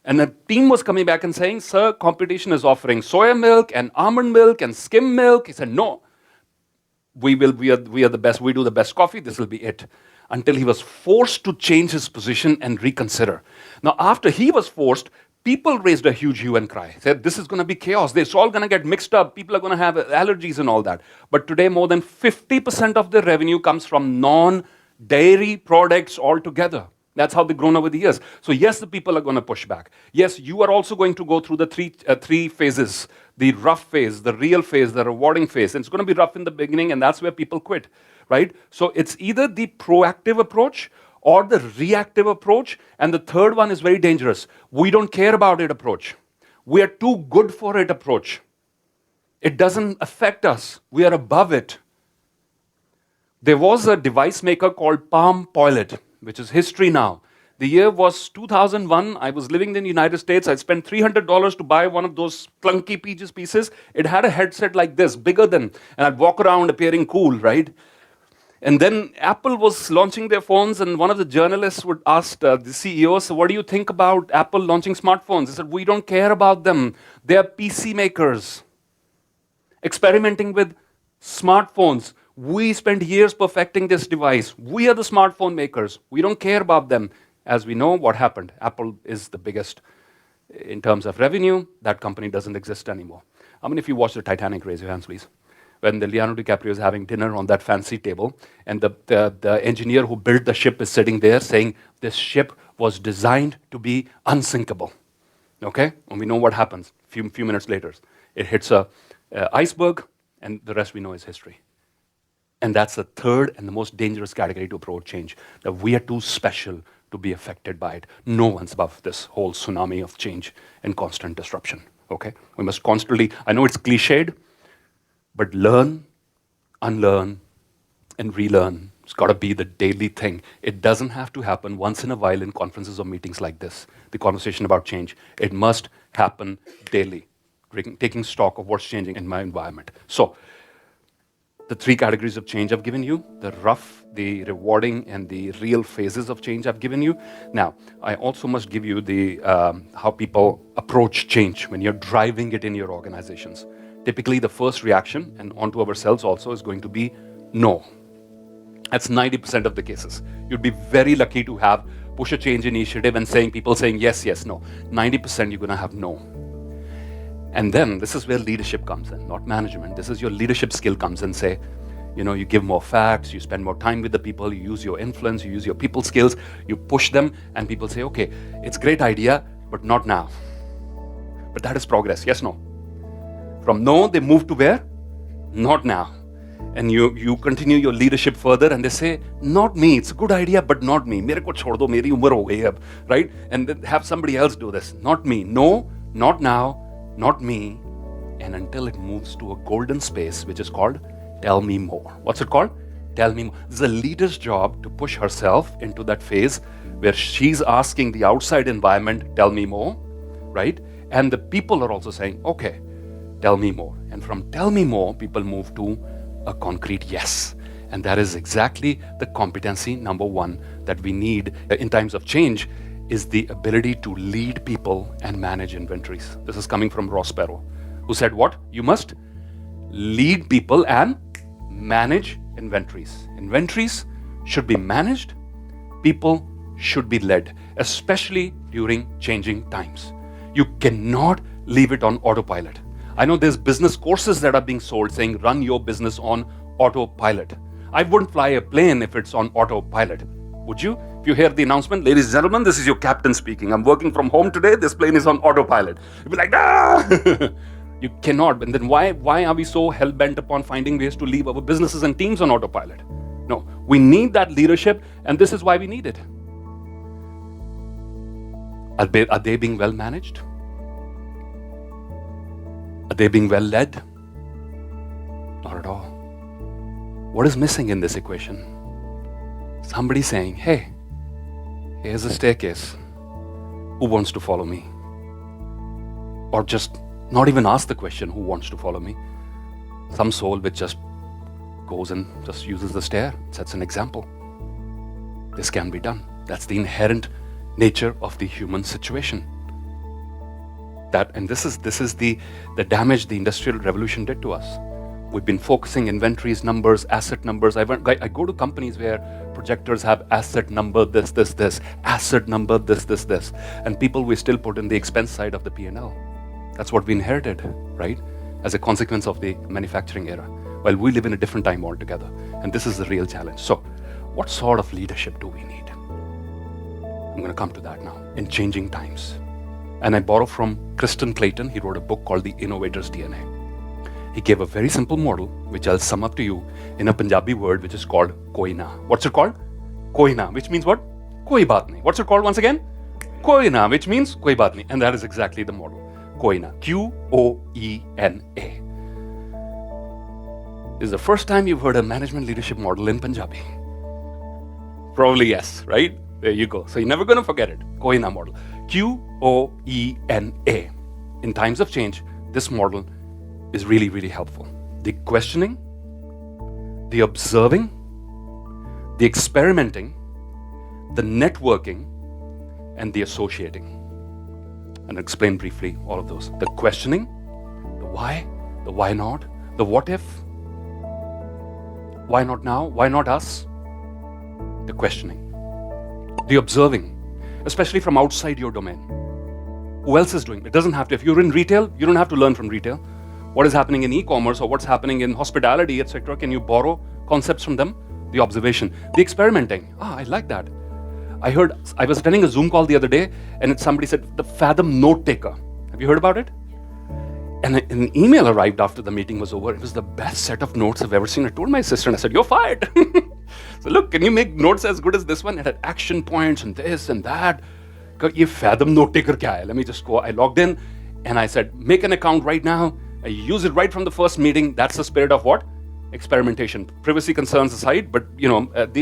And the team was coming back and saying, sir, competition is offering soya milk and almond milk and skim milk. He said, no, we are the best. We do the best coffee. This will be it. Until he was forced to change his position and reconsider. Now, after he was forced, people raised a huge hue and cry. Said, this is going to be chaos. It's all going to get mixed up. People are going to have allergies and all that. But today, more than 50% of their revenue comes from non-dairy products altogether. That's how they've grown over the years. So yes, the people are going to push back. Yes, you are also going to go through the three phases. The rough phase, the real phase, the rewarding phase. And it's going to be rough in the beginning, and that's where people quit. Right? So it's either the proactive approach or the reactive approach, and the third one is very dangerous. We don't care about it approach. We are too good for it approach. It doesn't affect us. We are above it. There was a device maker called Palm Pilot, which is history now. The year was 2001. I was living in the United States. I spent $300 to buy one of those clunky pieces. It had a headset like this, bigger than, and I'd walk around appearing cool, right? And then Apple was launching their phones, and one of the journalists would ask the CEO, so what do you think about Apple launching smartphones? He said, we don't care about them. They are PC makers. Experimenting with smartphones. We spent years perfecting this device. We are the smartphone makers. We don't care about them. As we know, what happened? Apple is the biggest in terms of revenue. That company doesn't exist anymore. How many of you watched the Titanic? Raise your hands, please. When the Leonardo DiCaprio is having dinner on that fancy table, and the engineer who built the ship is sitting there saying, this ship was designed to be unsinkable. Okay? And we know what happens few minutes later. It hits a iceberg, and the rest we know is history. And that's the third and the most dangerous category to approach change, that we are too special to be affected by it. No one's above this whole tsunami of change and constant disruption. Okay? We must constantly, I know it's cliched, but learn, unlearn, and relearn. It's got to be the daily thing. It doesn't have to happen once in a while in conferences or meetings like this, the conversation about change. It must happen daily, taking stock of what's changing in my environment. So, the 3 categories of change I've given you, the rough, the rewarding, and the real phases of change I've given you. Now, I also must give you the how people approach change when you're driving it in your organizations. Typically, the first reaction, and onto ourselves also, is going to be no. That's 90% of the cases. You'd be very lucky to have push a change initiative and people saying yes, yes, no. 90% you're going to have no. And then this is where leadership comes in, not management. This is your leadership skill comes in. Say, you give more facts, you spend more time with the people, you use your influence, you use your people skills, you push them, and people say, okay, it's a great idea, but not now. But that is progress, yes, no. From no, they move to where? Not now. And you continue your leadership further, and they say, not me, it's a good idea, but not me. Mere ko chhod do, meri umar ho gayi ab, right? And then have somebody else do this. Not me. No, not now, not me. And until it moves to a golden space, which is called tell me more. What's it called? Tell me more. This is a leader's job to push herself into that phase where she's asking the outside environment, tell me more, right? And the people are also saying, okay, tell me more. And from tell me more, people move to a concrete yes. And that is exactly the competency number 1 that we need in times of change, is the ability to lead people and manage inventories. This is coming from Ross Perot, who said what? You must lead people and manage inventories. Inventories should be managed. People should be led, especially during changing times. You cannot leave it on autopilot. I know there's business courses that are being sold saying run your business on autopilot. I wouldn't fly a plane if it's on autopilot. Would you? If you hear the announcement, ladies and gentlemen, this is your captain speaking. I'm working from home today. This plane is on autopilot. You'd be like, ah! You cannot. And then why are we so hell-bent upon finding ways to leave our businesses and teams on autopilot? No, we need that leadership, and this is why we need it. Are they being well managed? Are they being well led? Not at all. What is missing in this equation? Somebody saying, hey, here's a staircase. Who wants to follow me? Or just not even ask the question, who wants to follow me? Some soul which just goes and just uses the stair, sets an example. This can be done. That's the inherent nature of the human situation. And this is the damage the Industrial Revolution did to us. We've been focusing inventories, numbers, asset numbers. I go to companies where projectors have asset number this, asset number this, and people we still put in the expense side of the P&L. That's what we inherited, right? As a consequence of the manufacturing era. While we live in a different time altogether. And this is the real challenge. So, what sort of leadership do we need? I'm going to come to that now. In changing times. And I borrow from Kristen Clayton. He wrote a book called The Innovator's DNA. He gave a very simple model, which I'll sum up to you in a Punjabi word, which is called Koina. What's it called? Koina, which means what? Koi baat nahi. What's it called once again? Koina, which means koi baat nahi. And that is exactly the model. Koina. Q-O-E-N-A. This is the first time you've heard a management leadership model in Punjabi. Probably yes, right? There you go. So you're never going to forget it. Koina model. Q-O-E-N-A. In times of change, this model is really, really helpful. The questioning, the observing, the experimenting, the networking, and the associating. And I'll explain briefly all of those. The questioning, the why not, the what if, why not now, why not us, the questioning. The observing, especially from outside your domain. Who else is doing it? It doesn't have to. If you're in retail, you don't have to learn from retail. What is happening in e-commerce or what's happening in hospitality, etc. Can you borrow concepts from them? The observation. The experimenting. I like that. I was attending a Zoom call the other day and somebody said, the Fathom note taker. Have you heard about it? And an email arrived after the meeting was over. It was the best set of notes I've ever seen. I told my sister and I said, you're fired. So look, can you make notes as good as this one? It had action points and this and that. Ye Fathom note taker kya hai? Let me just go. I logged in and I said, make an account right now. I use it right from the first meeting. That's the spirit of what? Experimentation. Privacy concerns aside, but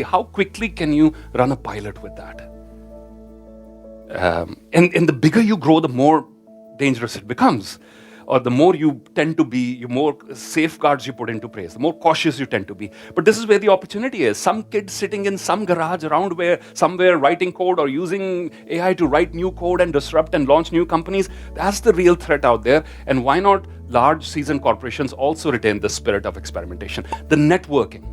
how quickly can you run a pilot with that? And the bigger you grow, the more dangerous it becomes. or the more you tend to be, the more safeguards you put into place, the more cautious you tend to be. But this is where the opportunity is. Some kid sitting in some garage around somewhere writing code or using AI to write new code and disrupt and launch new companies. That's the real threat out there. And why not large seasoned corporations also retain the spirit of experimentation? The networking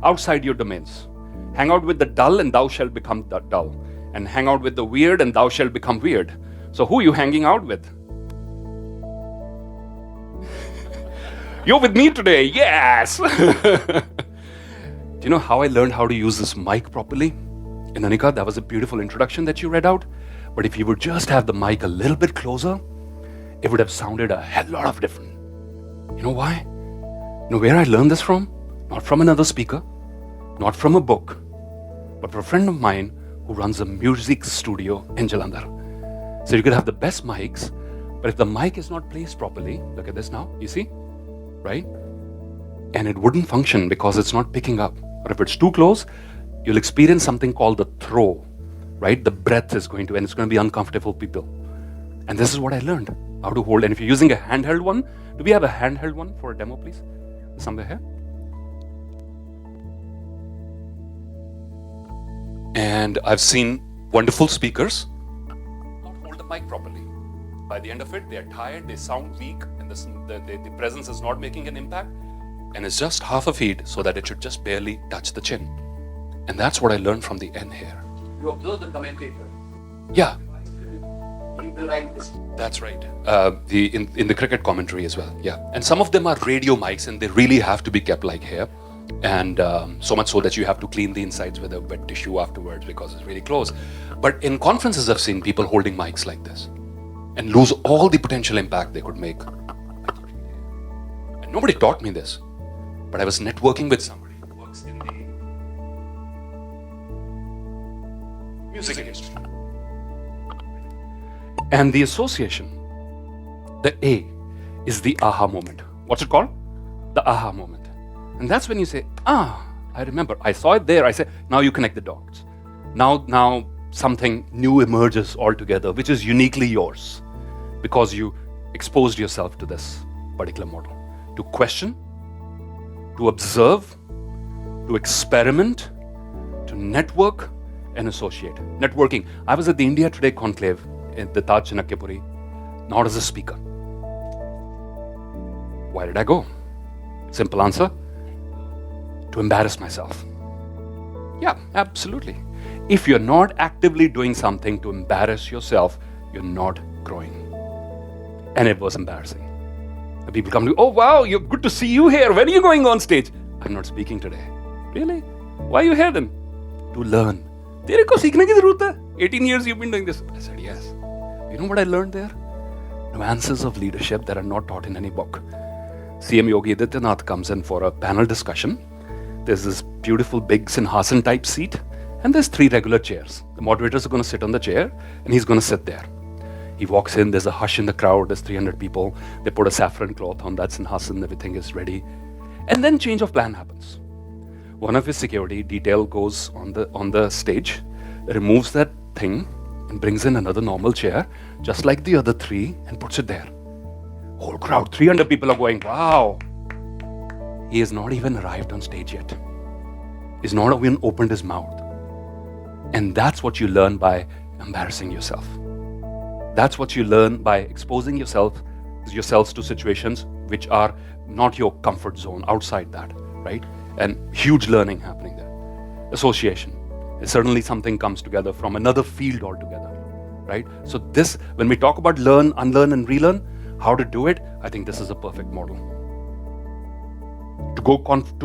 outside your domains. Hang out with the dull and thou shalt become dull. And hang out with the weird and thou shalt become weird. So who are you hanging out with? You're with me today, yes! Do you know how I learned how to use this mic properly? And Anika, that was a beautiful introduction that you read out. But if you would just have the mic a little bit closer, it would have sounded a hell lot of different. You know why? You know where I learned this from? Not from another speaker, not from a book, but from a friend of mine who runs a music studio in Jalandhar. So you could have the best mics, but if the mic is not placed properly, look at this now, you see, right? And it wouldn't function because it's not picking up. Or if it's too close, you'll experience something called the throw, right? The breath is going to, and it's going to be uncomfortable for people. And this is what I learned, how to hold. And if you're using a handheld one, do we have a handheld one for a demo, please? Somewhere here. And I've seen wonderful speakers not hold the mic properly. By the end of it, they're tired, they sound weak, and the presence is not making an impact. And it's just half a feet so that it should just barely touch the chin. And that's what I learned from the end here. You observe the commentator. Yeah, Keep the right distance. that's right. In the cricket commentary as well, yeah. And some of them are radio mics and they really have to be kept like here. And so much so that you have to clean the insides with a wet tissue afterwards because it's really close. But in conferences, I've seen people holding mics like this and lose all the potential impact they could make. And nobody taught me this, but I was networking with somebody who works in the music industry. And the association, the A, is the aha moment. What's it called? The aha moment. And that's when you say, I remember, I saw it there. I say, now you connect the dots. Now something new emerges altogether, which is uniquely yours because you exposed yourself to this particular model. To question, to observe, to experiment, to network and associate. Networking. I was at the India Today conclave in the Taj Chanakyapuri, not as a speaker. Why did I go? Simple answer. To embarrass myself. Yeah, absolutely. If you're not actively doing something to embarrass yourself, you're not growing. And it was embarrassing. The people come to, oh wow, you're good to see you here. When are you going on stage? I'm not speaking today. Really? Why are you here then? To learn. Tere ko seekhne ki zarorat hai? 18 years you've been doing this. I said, yes. You know what I learned there? Nuances of leadership that are not taught in any book. CM Yogi Adityanath comes in for a panel discussion. There's this beautiful big Sinhasan type seat, and there's 3 regular chairs. The moderators are going to sit on the chair, and he's going to sit there. He walks in, there's a hush in the crowd, there's 300 people. They put a saffron cloth on that Sinhasan, everything is ready. And then change of plan happens. One of his security detail goes on the stage, removes that thing, and brings in another normal chair, just like the other 3, and puts it there. Whole crowd, 300 people are going, wow. He has not even arrived on stage yet. He's not even opened his mouth. And that's what you learn by embarrassing yourself. That's what you learn by exposing yourselves to situations which are not your comfort zone, outside that, right? And huge learning happening there. Association. Certainly something comes together from another field altogether, right? So this, when we talk about learn, unlearn, and relearn, how to do it, I think this is a perfect model. To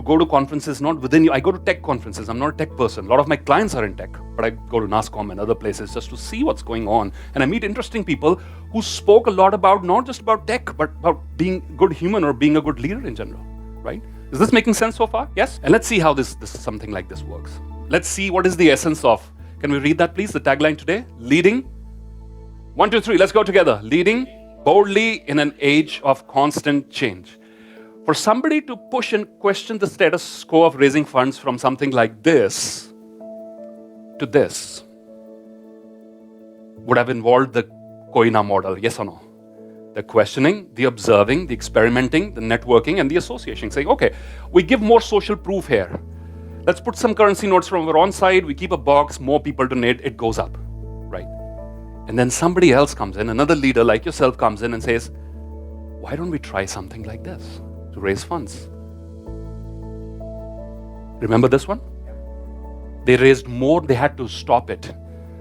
go to conferences, not within you. I go to tech conferences. I'm not a tech person. A lot of my clients are in tech, but I go to NASCOM and other places just to see what's going on. And I meet interesting people who spoke a lot about, not just about tech, but about being a good human or being a good leader in general, right? Is this making sense so far? Yes? And let's see how this something like this works. Let's see what is the essence of, can we read that please, the tagline today? Leading. 1, 2, 3, let's go together. Leading boldly in an age of constant change. For somebody to push and question the status quo of raising funds from something like this to this would have involved the Kina model, yes or no? The questioning, the observing, the experimenting, the networking, and the association. Saying, okay, we give more social proof here. Let's put some currency notes from our own side. We keep a box, more people donate, it goes up, right? And then somebody else comes in, another leader like yourself comes in and says, why don't we try something like this to raise funds? Remember this one? They raised more, they had to stop it.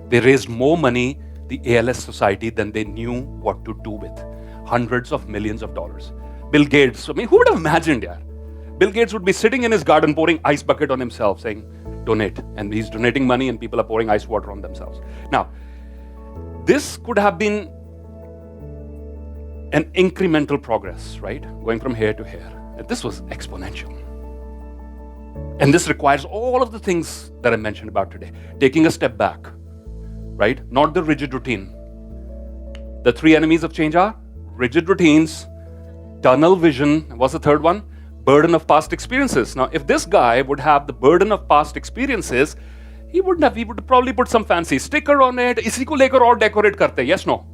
They raised more money, the ALS Society, than they knew what to do with. Hundreds of millions of dollars. Bill Gates, I mean, who would have imagined, yeah? Bill Gates would be sitting in his garden pouring ice bucket on himself saying, donate. And he's donating money and people are pouring ice water on themselves. Now, this could have been an incremental progress, right? Going from here to here. This was exponential. And this requires all of the things that I mentioned about today. Taking a step back, right? Not the rigid routine. The three enemies of change are rigid routines, tunnel vision, what's the third one? Burden of past experiences. Now, if this guy would have the burden of past experiences, he would probably put some fancy sticker on it. Isi ko lekar aur decorate karte, yes, no?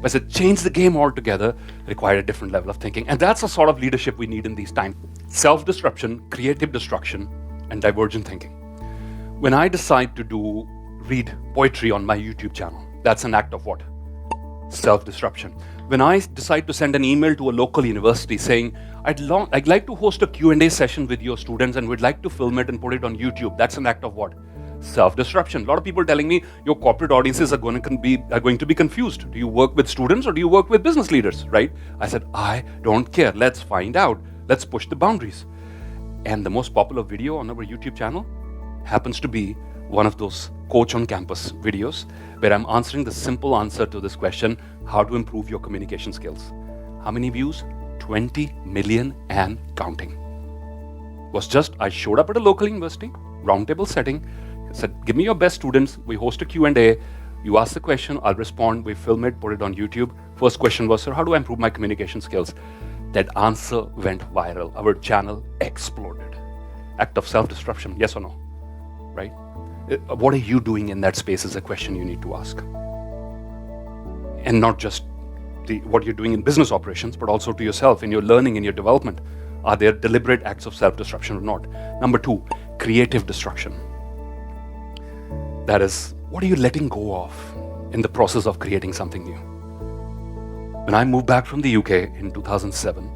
But it changed the game altogether, required a different level of thinking. And that's the sort of leadership we need in these times. Self-disruption, creative destruction, and divergent thinking. When I decide to read poetry on my YouTube channel, that's an act of what? Self-disruption. When I decide to send an email to a local university saying, I'd like to host a Q&A session with your students and we'd like to film it and put it on YouTube, that's an act of what? Self-disruption. A lot of people telling me your corporate audiences are going to be confused. Do you work with students or do you work with business leaders, right? I said, I don't care. Let's find out. Let's push the boundaries. And the most popular video on our YouTube channel happens to be one of those Coach on Campus videos where I'm answering the simple answer to this question, how to improve your communication skills. How many views? 20 million and counting. I showed up at a local university, roundtable setting, said, give me your best students, we host a Q&A, you ask the question, I'll respond, we film it, put it on YouTube. First question was, sir, how do I improve my communication skills? That answer went viral. Our channel exploded. Act of self-disruption, yes or no? Right? What are you doing in that space is a question you need to ask. And not just what you're doing in business operations, but also to yourself, in your learning, in your development. Are there deliberate acts of self-disruption or not? Number two, creative destruction. That is, what are you letting go of in the process of creating something new? When I moved back from the UK in 2007,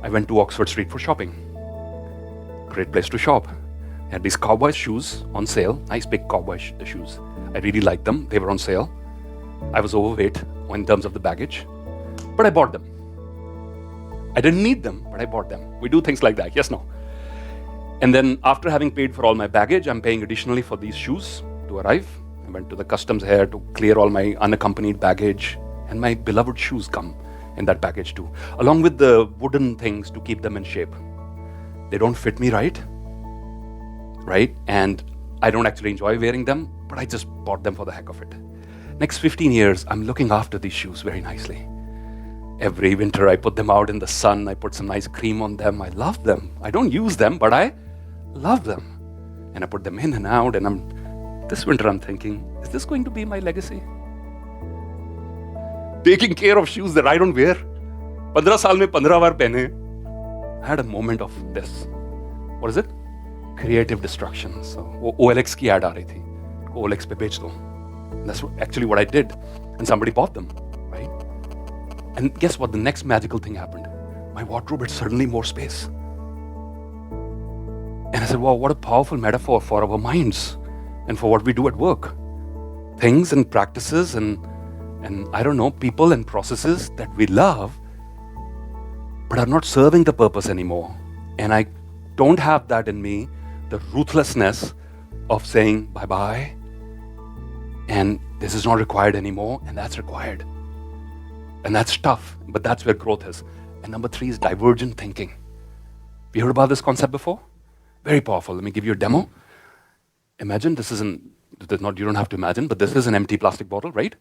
I went to Oxford Street for shopping. Great place to shop. They had these cowboy shoes on sale, nice big cowboy shoes. I really liked them, they were on sale. I was overweight in terms of the baggage, but I bought them. I didn't need them, but I bought them. We do things like that, yes, no? And then after having paid for all my baggage, I'm paying additionally for these shoes to arrive. I went to the customs here to clear all my unaccompanied baggage, and my beloved shoes come in that package too, along with the wooden things to keep them in shape. They don't fit me right? And I don't actually enjoy wearing them, but I just bought them for the heck of it. Next 15 years, I'm looking after these shoes very nicely. Every winter, I put them out in the sun. I put some nice cream on them. I love them. I don't use them, but I love them. And I put them in and out, and this winter I'm thinking, is this going to be my legacy? Taking care of shoes that I don't wear. 15 saal mein 15 baar pehne. I had a moment of this. What is it? Creative destruction. So, OLX ki ad aa rahi thi. OLX pe bech do. That's actually what I did. And somebody bought them, right? And guess what? The next magical thing happened. My wardrobe had suddenly more space. And I said, wow, what a powerful metaphor for our minds and for what we do at work. Things and practices and I don't know, people and processes that we love, but are not serving the purpose anymore. And I don't have that in me, the ruthlessness of saying bye-bye, and this is not required anymore, and that's required. And that's tough, but that's where growth is. And number 3 is divergent thinking. Have you heard about this concept before? Very powerful. Let me give you a demo. Imagine you don't have to imagine, but this is an empty plastic bottle, right?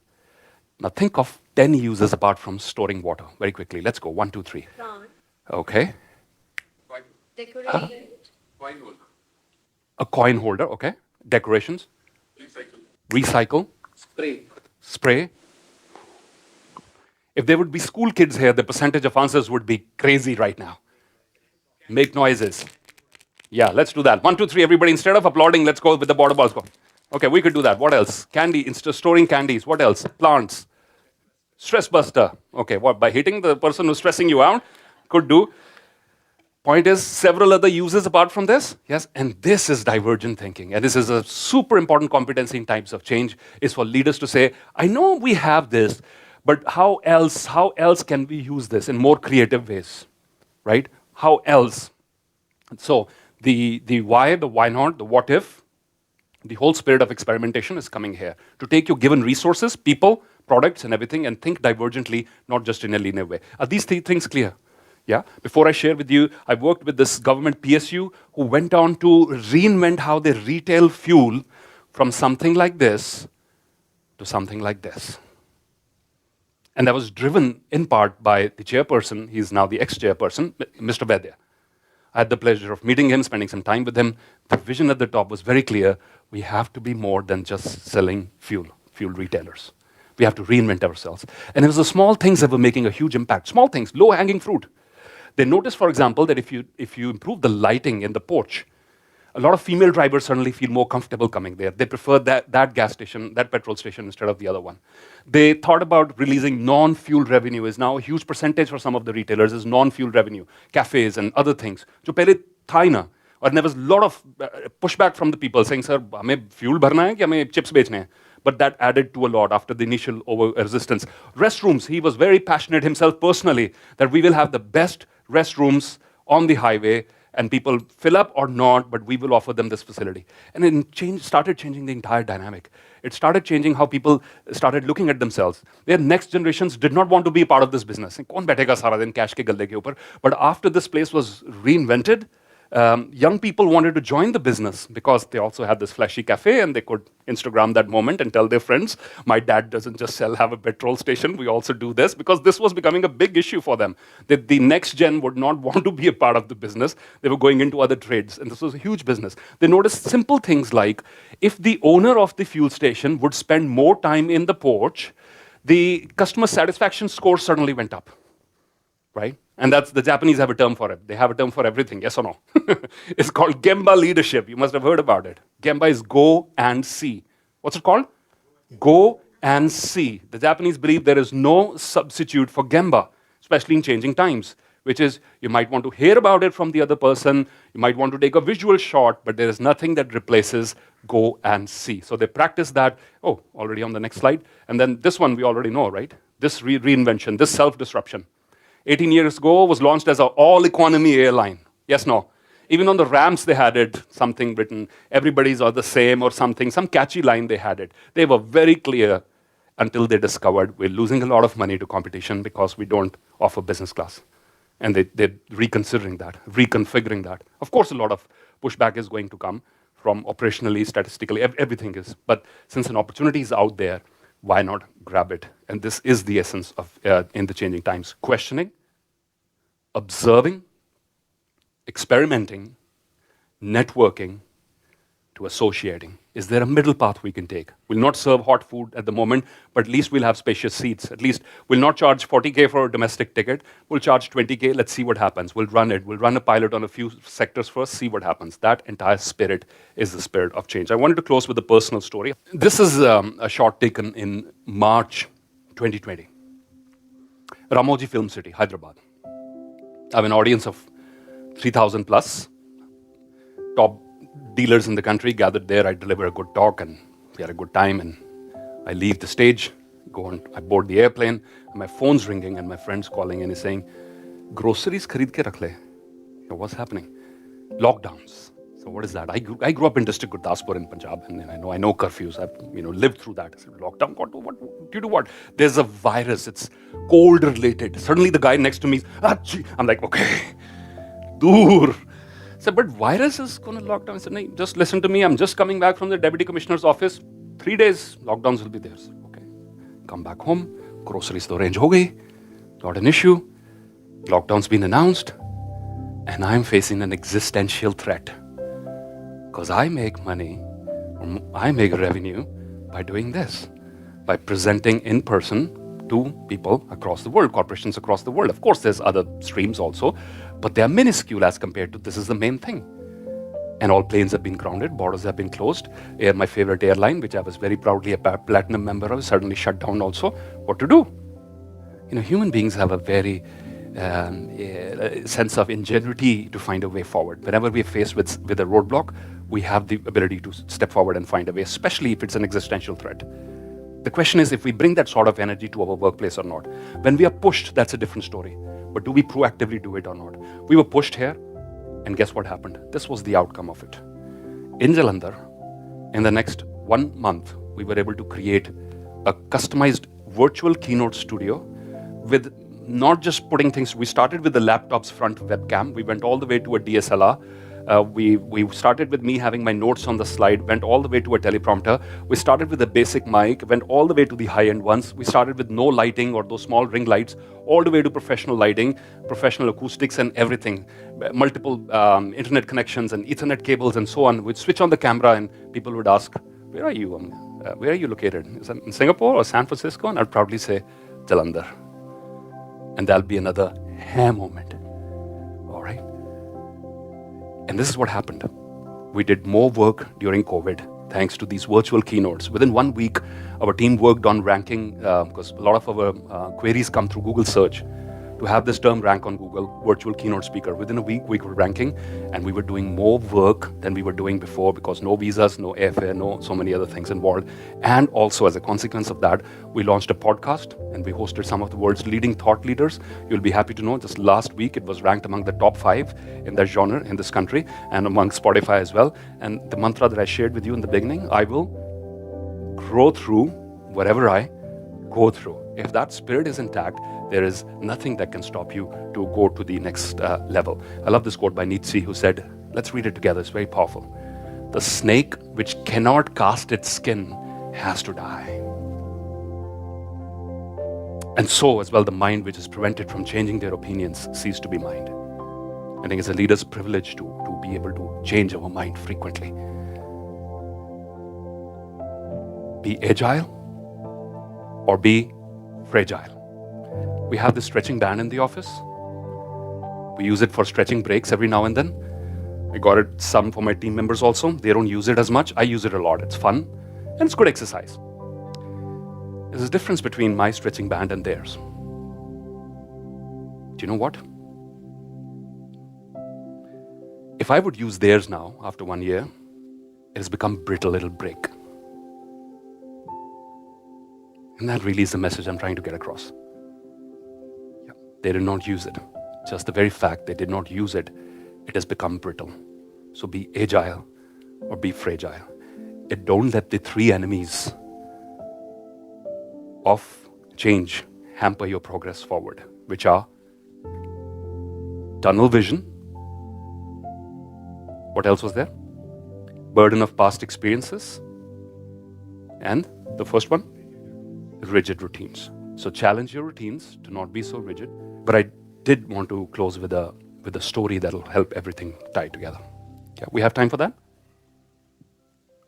Now think of 10 uses apart from storing water. Very quickly. Let's go. 1, 2, 3. Okay. Decoration. Coin holder. A coin holder, okay. Decorations. Recycle. Spray. Spray. If there would be school kids here, the percentage of answers would be crazy right now. Make noises. Yeah, let's do that. 1, 2, 3, everybody. Instead of applauding, let's go with the border balls. Go. Okay, we could do that. What else? Candy, storing candies. What else? Plants. Stress buster. Okay, what? By hitting the person who's stressing you out? Could do. Point is, several other uses apart from this. Yes, and this is divergent thinking. And this is a super important competency in times of change, is for leaders to say, I know we have this, but how else can we use this in more creative ways? Right? How else? So the why, the why not, the what if, the whole spirit of experimentation is coming here to take your given resources, people, products, and everything, and think divergently, not just in a linear way. Are these things clear? Yeah. Before I share with you, I worked with this government PSU who went on to reinvent how they retail fuel from something like this to something like this. And that was driven in part by the chairperson. He's now the ex-chairperson, Mr. Vaidya. I had the pleasure of meeting him, spending some time with him. The vision at the top was very clear. We have to be more than just selling fuel retailers. We have to reinvent ourselves. And it was the small things that were making a huge impact. Small things, low-hanging fruit. They noticed, for example, that if you improve the lighting in the porch, a lot of female drivers suddenly feel more comfortable coming there. They prefer that gas station, that petrol station instead of the other one. They thought about releasing non-fuel revenue. Is now a huge percentage for some of the retailers is non-fuel revenue, cafes and other things. जो पहले था ही ना, and there was a lot of pushback from the people saying, "Sir, हमें fuel भरना है कि हमें chips बेचने हैं?" But that added to a lot after the initial resistance. Restrooms, he was very passionate himself personally that we will have the best restrooms on the highway, and people fill up or not, but we will offer them this facility. And it started changing the entire dynamic. It started changing how people started looking at themselves. Their next generations did not want to be a part of this business. कौन बैठेगा सारा दिन cash के गल्ले के ऊपर? But after this place was reinvented, young people wanted to join the business because they also had this flashy cafe and they could Instagram that moment and tell their friends, my dad doesn't just have a petrol station, we also do this, because this was becoming a big issue for them. That the next gen would not want to be a part of the business. They were going into other trades, and this was a huge business. They noticed simple things like, if the owner of the fuel station would spend more time in the porch, the customer satisfaction score suddenly went up, right? And that's, the Japanese have a term for it. They have a term for everything, yes or no? It's called Gemba leadership. You must have heard about it. Gemba is go and see. What's it called? Go and see. The Japanese believe there is no substitute for Gemba, especially in changing times, which is you might want to hear about it from the other person, you might want to take a visual shot, but there is nothing that replaces go and see. So they practice that. Oh, already on the next slide. And then this one we already know, right? This reinvention, this self-disruption. 18 years ago was launched as an all-economy airline. Yes, no. Even on the ramps they had it, something written, everybody's are the same or something, some catchy line they had it. They were very clear until they discovered we're losing a lot of money to competition because we don't offer business class. And they're reconsidering that, reconfiguring that. Of course, a lot of pushback is going to come from operationally, statistically, everything is. But since an opportunity is out there, why not grab it? And this is the essence of in the changing times. Questioning, observing, experimenting, networking, to associating. Is there a middle path we can take? We'll not serve hot food at the moment, but at least we'll have spacious seats. At least we'll not charge 40K for a domestic ticket. We'll charge 20K. Let's see what happens. We'll run it. We'll run a pilot on a few sectors first, see what happens. That entire spirit is the spirit of change. I wanted to close with a personal story. This is a shot taken in March 2020. Ramoji Film City, Hyderabad. I have an audience of 3,000 plus. Top dealers in the country gathered there. I deliver a good talk and we had a good time, and I leave the stage, I board the airplane, and my phone's ringing and my friend's calling and he's saying, groceries kharid ke rakh le. What's happening? Lockdowns. So what is that? I grew up in District Gurdaspur in Punjab, and I know curfews. I've lived through that. I said, lockdown? What? Due to what? There's a virus. It's cold related. Suddenly the guy next to me, I'm like, okay, dur. I said, but virus is going to lock down. I said, no, just listen to me. I'm just coming back from the Deputy Commissioner's office. 3 days, lockdowns will be there. So, okay. Come back home. Groceries to arrange ho gayi. Not an issue. Lockdown's been announced. And I'm facing an existential threat. Because I make money, I make revenue by doing this. By presenting in person to people across the world, corporations across the world. Of course, there's other streams also, but they are minuscule as compared to this is the main thing. And all planes have been grounded, borders have been closed. Air, my favorite airline, which I was very proudly a platinum member of, suddenly shut down also. What to do? Human beings have a very sense of ingenuity to find a way forward. Whenever we are faced with a roadblock, we have the ability to step forward and find a way, especially if it's an existential threat. The question is if we bring that sort of energy to our workplace or not. When we are pushed, that's a different story. But do we proactively do it or not? We were pushed here, and guess what happened? This was the outcome of it. In Jalandhar, in the next 1 month, we were able to create a customized virtual keynote studio with not just putting things. We started with the laptop's front webcam. We went all the way to a DSLR. We started with me having my notes on the slide, went all the way to a teleprompter. We started with a basic mic, went all the way to the high-end ones. We started with no lighting or those small ring lights, all the way to professional lighting, professional acoustics and everything. Multiple internet connections and Ethernet cables and so on. We'd switch on the camera and people would ask, where are you? Where are you located? Is that in Singapore or San Francisco? And I'd proudly say, Jalandhar. And that'll be another hair moment. All right? And this is what happened. We did more work during COVID thanks to these virtual keynotes. Within 1 week, our team worked on ranking, because a lot of our queries come through Google search, to have this term rank on Google, virtual keynote speaker. Within a week, we were ranking, and we were doing more work than we were doing before because no visas, no airfare, no so many other things involved. And also, as a consequence of that, we launched a podcast, and we hosted some of the world's leading thought leaders. You'll be happy to know, just last week, it was ranked among the top 5 in their genre in this country, and among Spotify as well. And the mantra that I shared with you in the beginning, I will grow through whatever I go through. If that spirit is intact, there is nothing that can stop you to go to the next level. I love this quote by Nietzsche, who said, let's read it together, it's very powerful. The snake which cannot cast its skin has to die. And so as well, the mind which is prevented from changing their opinions cease to be mind. I think it's a leader's privilege to be able to change our mind frequently. Be agile or be fragile. We have this stretching band in the office. We use it for stretching breaks every now and then. I got it some for my team members also. They don't use it as much. I use it a lot. It's fun and it's good exercise. There's a difference between my stretching band and theirs. Do you know what? If I would use theirs now, after 1 year, it has become brittle, it'll break. And that really is the message I'm trying to get across. They did not use it. Just the very fact they did not use it, it has become brittle. So be agile or be fragile. And don't let the 3 enemies of change hamper your progress forward, which are tunnel vision. What else was there? Burden of past experiences. And the first one, rigid routines. So challenge your routines to not be so rigid. But I did want to close with a story that'll help everything tie together. Yeah, we have time for that?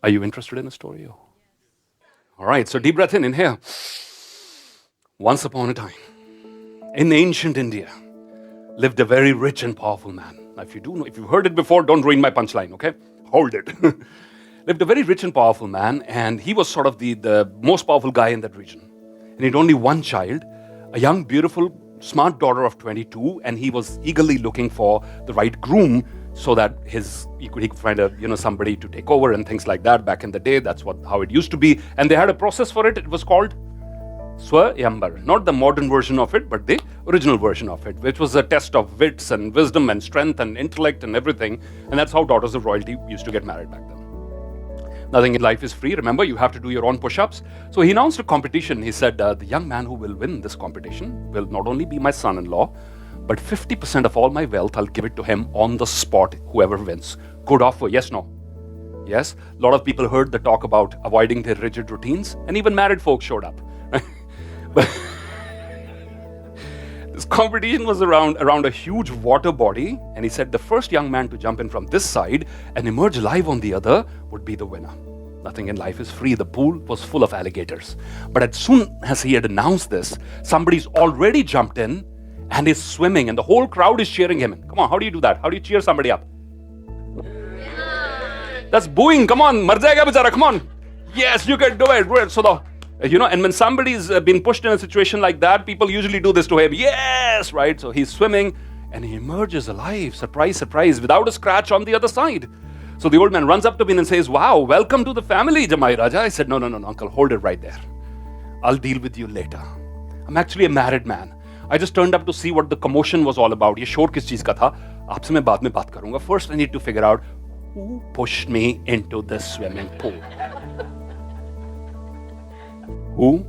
Are you interested in a story? Or? All right, so deep breath in here. Once upon a time, in ancient India, lived a very rich and powerful man. Now, if you've heard it before, don't ruin my punchline, okay? Hold it. Lived a very rich and powerful man, and he was sort of the most powerful guy in that region. And he had only one child, a young, beautiful, smart daughter of 22, and he was eagerly looking for the right groom so that he could find somebody to take over and things like that. Back in the day, that's how it used to be. And they had a process for it. It was called Swayambar. Not the modern version of it, but the original version of it, which was a test of wits and wisdom and strength and intellect and everything. And that's how daughters of royalty used to get married back then. Nothing in life is free. Remember, you have to do your own push-ups. So he announced a competition. He said, the young man who will win this competition will not only be my son-in-law, but 50% of all my wealth, I'll give it to him on the spot, whoever wins. Good offer, yes, no? Yes? A lot of people heard the talk about avoiding their rigid routines, and even married folks showed up. But this competition was around a huge water body, and he said the first young man to jump in from this side and emerge alive on the other would be the winner. Nothing in life is free. The pool was full of alligators. But as soon as he had announced this, somebody's already jumped in and is swimming, and the whole crowd is cheering him. Come on, how do you do that? How do you cheer somebody up? That's booing. Come on, mar jayega bechara. Come on. Yes, you can do it. Great. So and when somebody's been pushed in a situation like that, people usually do this to him. Yes, right? So he's swimming and he emerges alive. Surprise, surprise, without a scratch on the other side. So the old man runs up to me and says, wow, welcome to the family, Jamai Raja. I said, no, uncle, hold it right there. I'll deal with you later. I'm actually a married man. I just turned up to see what the commotion was all about. ये शोर किस चीज का था? आपसे मैं बाद में बात करूंगा. First, I need to figure out who pushed me into the swimming pool. Who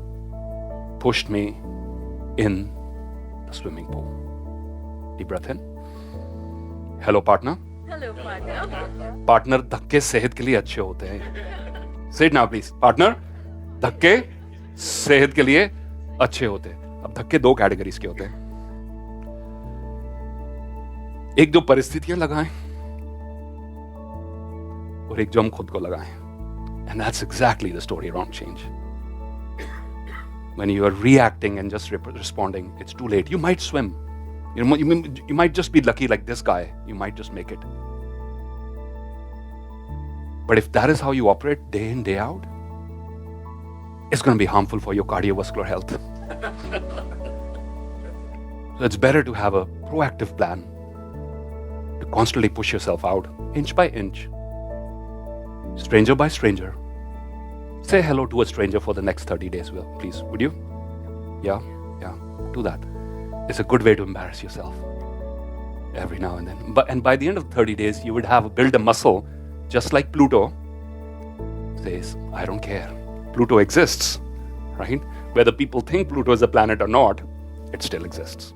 pushed me in the swimming pool? Deep breath in. Hello, partner. Hello, partner. Partner धक्के सेहत के लिए अच्छे होते हैं. Say it now, please. Partner धक्के सेहत के लिए अच्छे होते हैं. अब धक्के दो कैटेगरीज के होते हैं. एक जो परिस्थितियां लगाएं और एक जो हम खुद को लगाएं. And that's exactly the story around change. When you are reacting and just responding, it's too late. You might swim. You might just be lucky like this guy. You might just make it. But if that is how you operate day in, day out, it's going to be harmful for your cardiovascular health. So it's better to have a proactive plan to constantly push yourself out, inch by inch, stranger by stranger. Say hello to a stranger for the next 30 days, please. Would you? Yeah, do that. It's a good way to embarrass yourself every now and then. And by the end of 30 days, you would have built a muscle just like Pluto says, I don't care. Pluto exists, right? Whether people think Pluto is a planet or not, it still exists.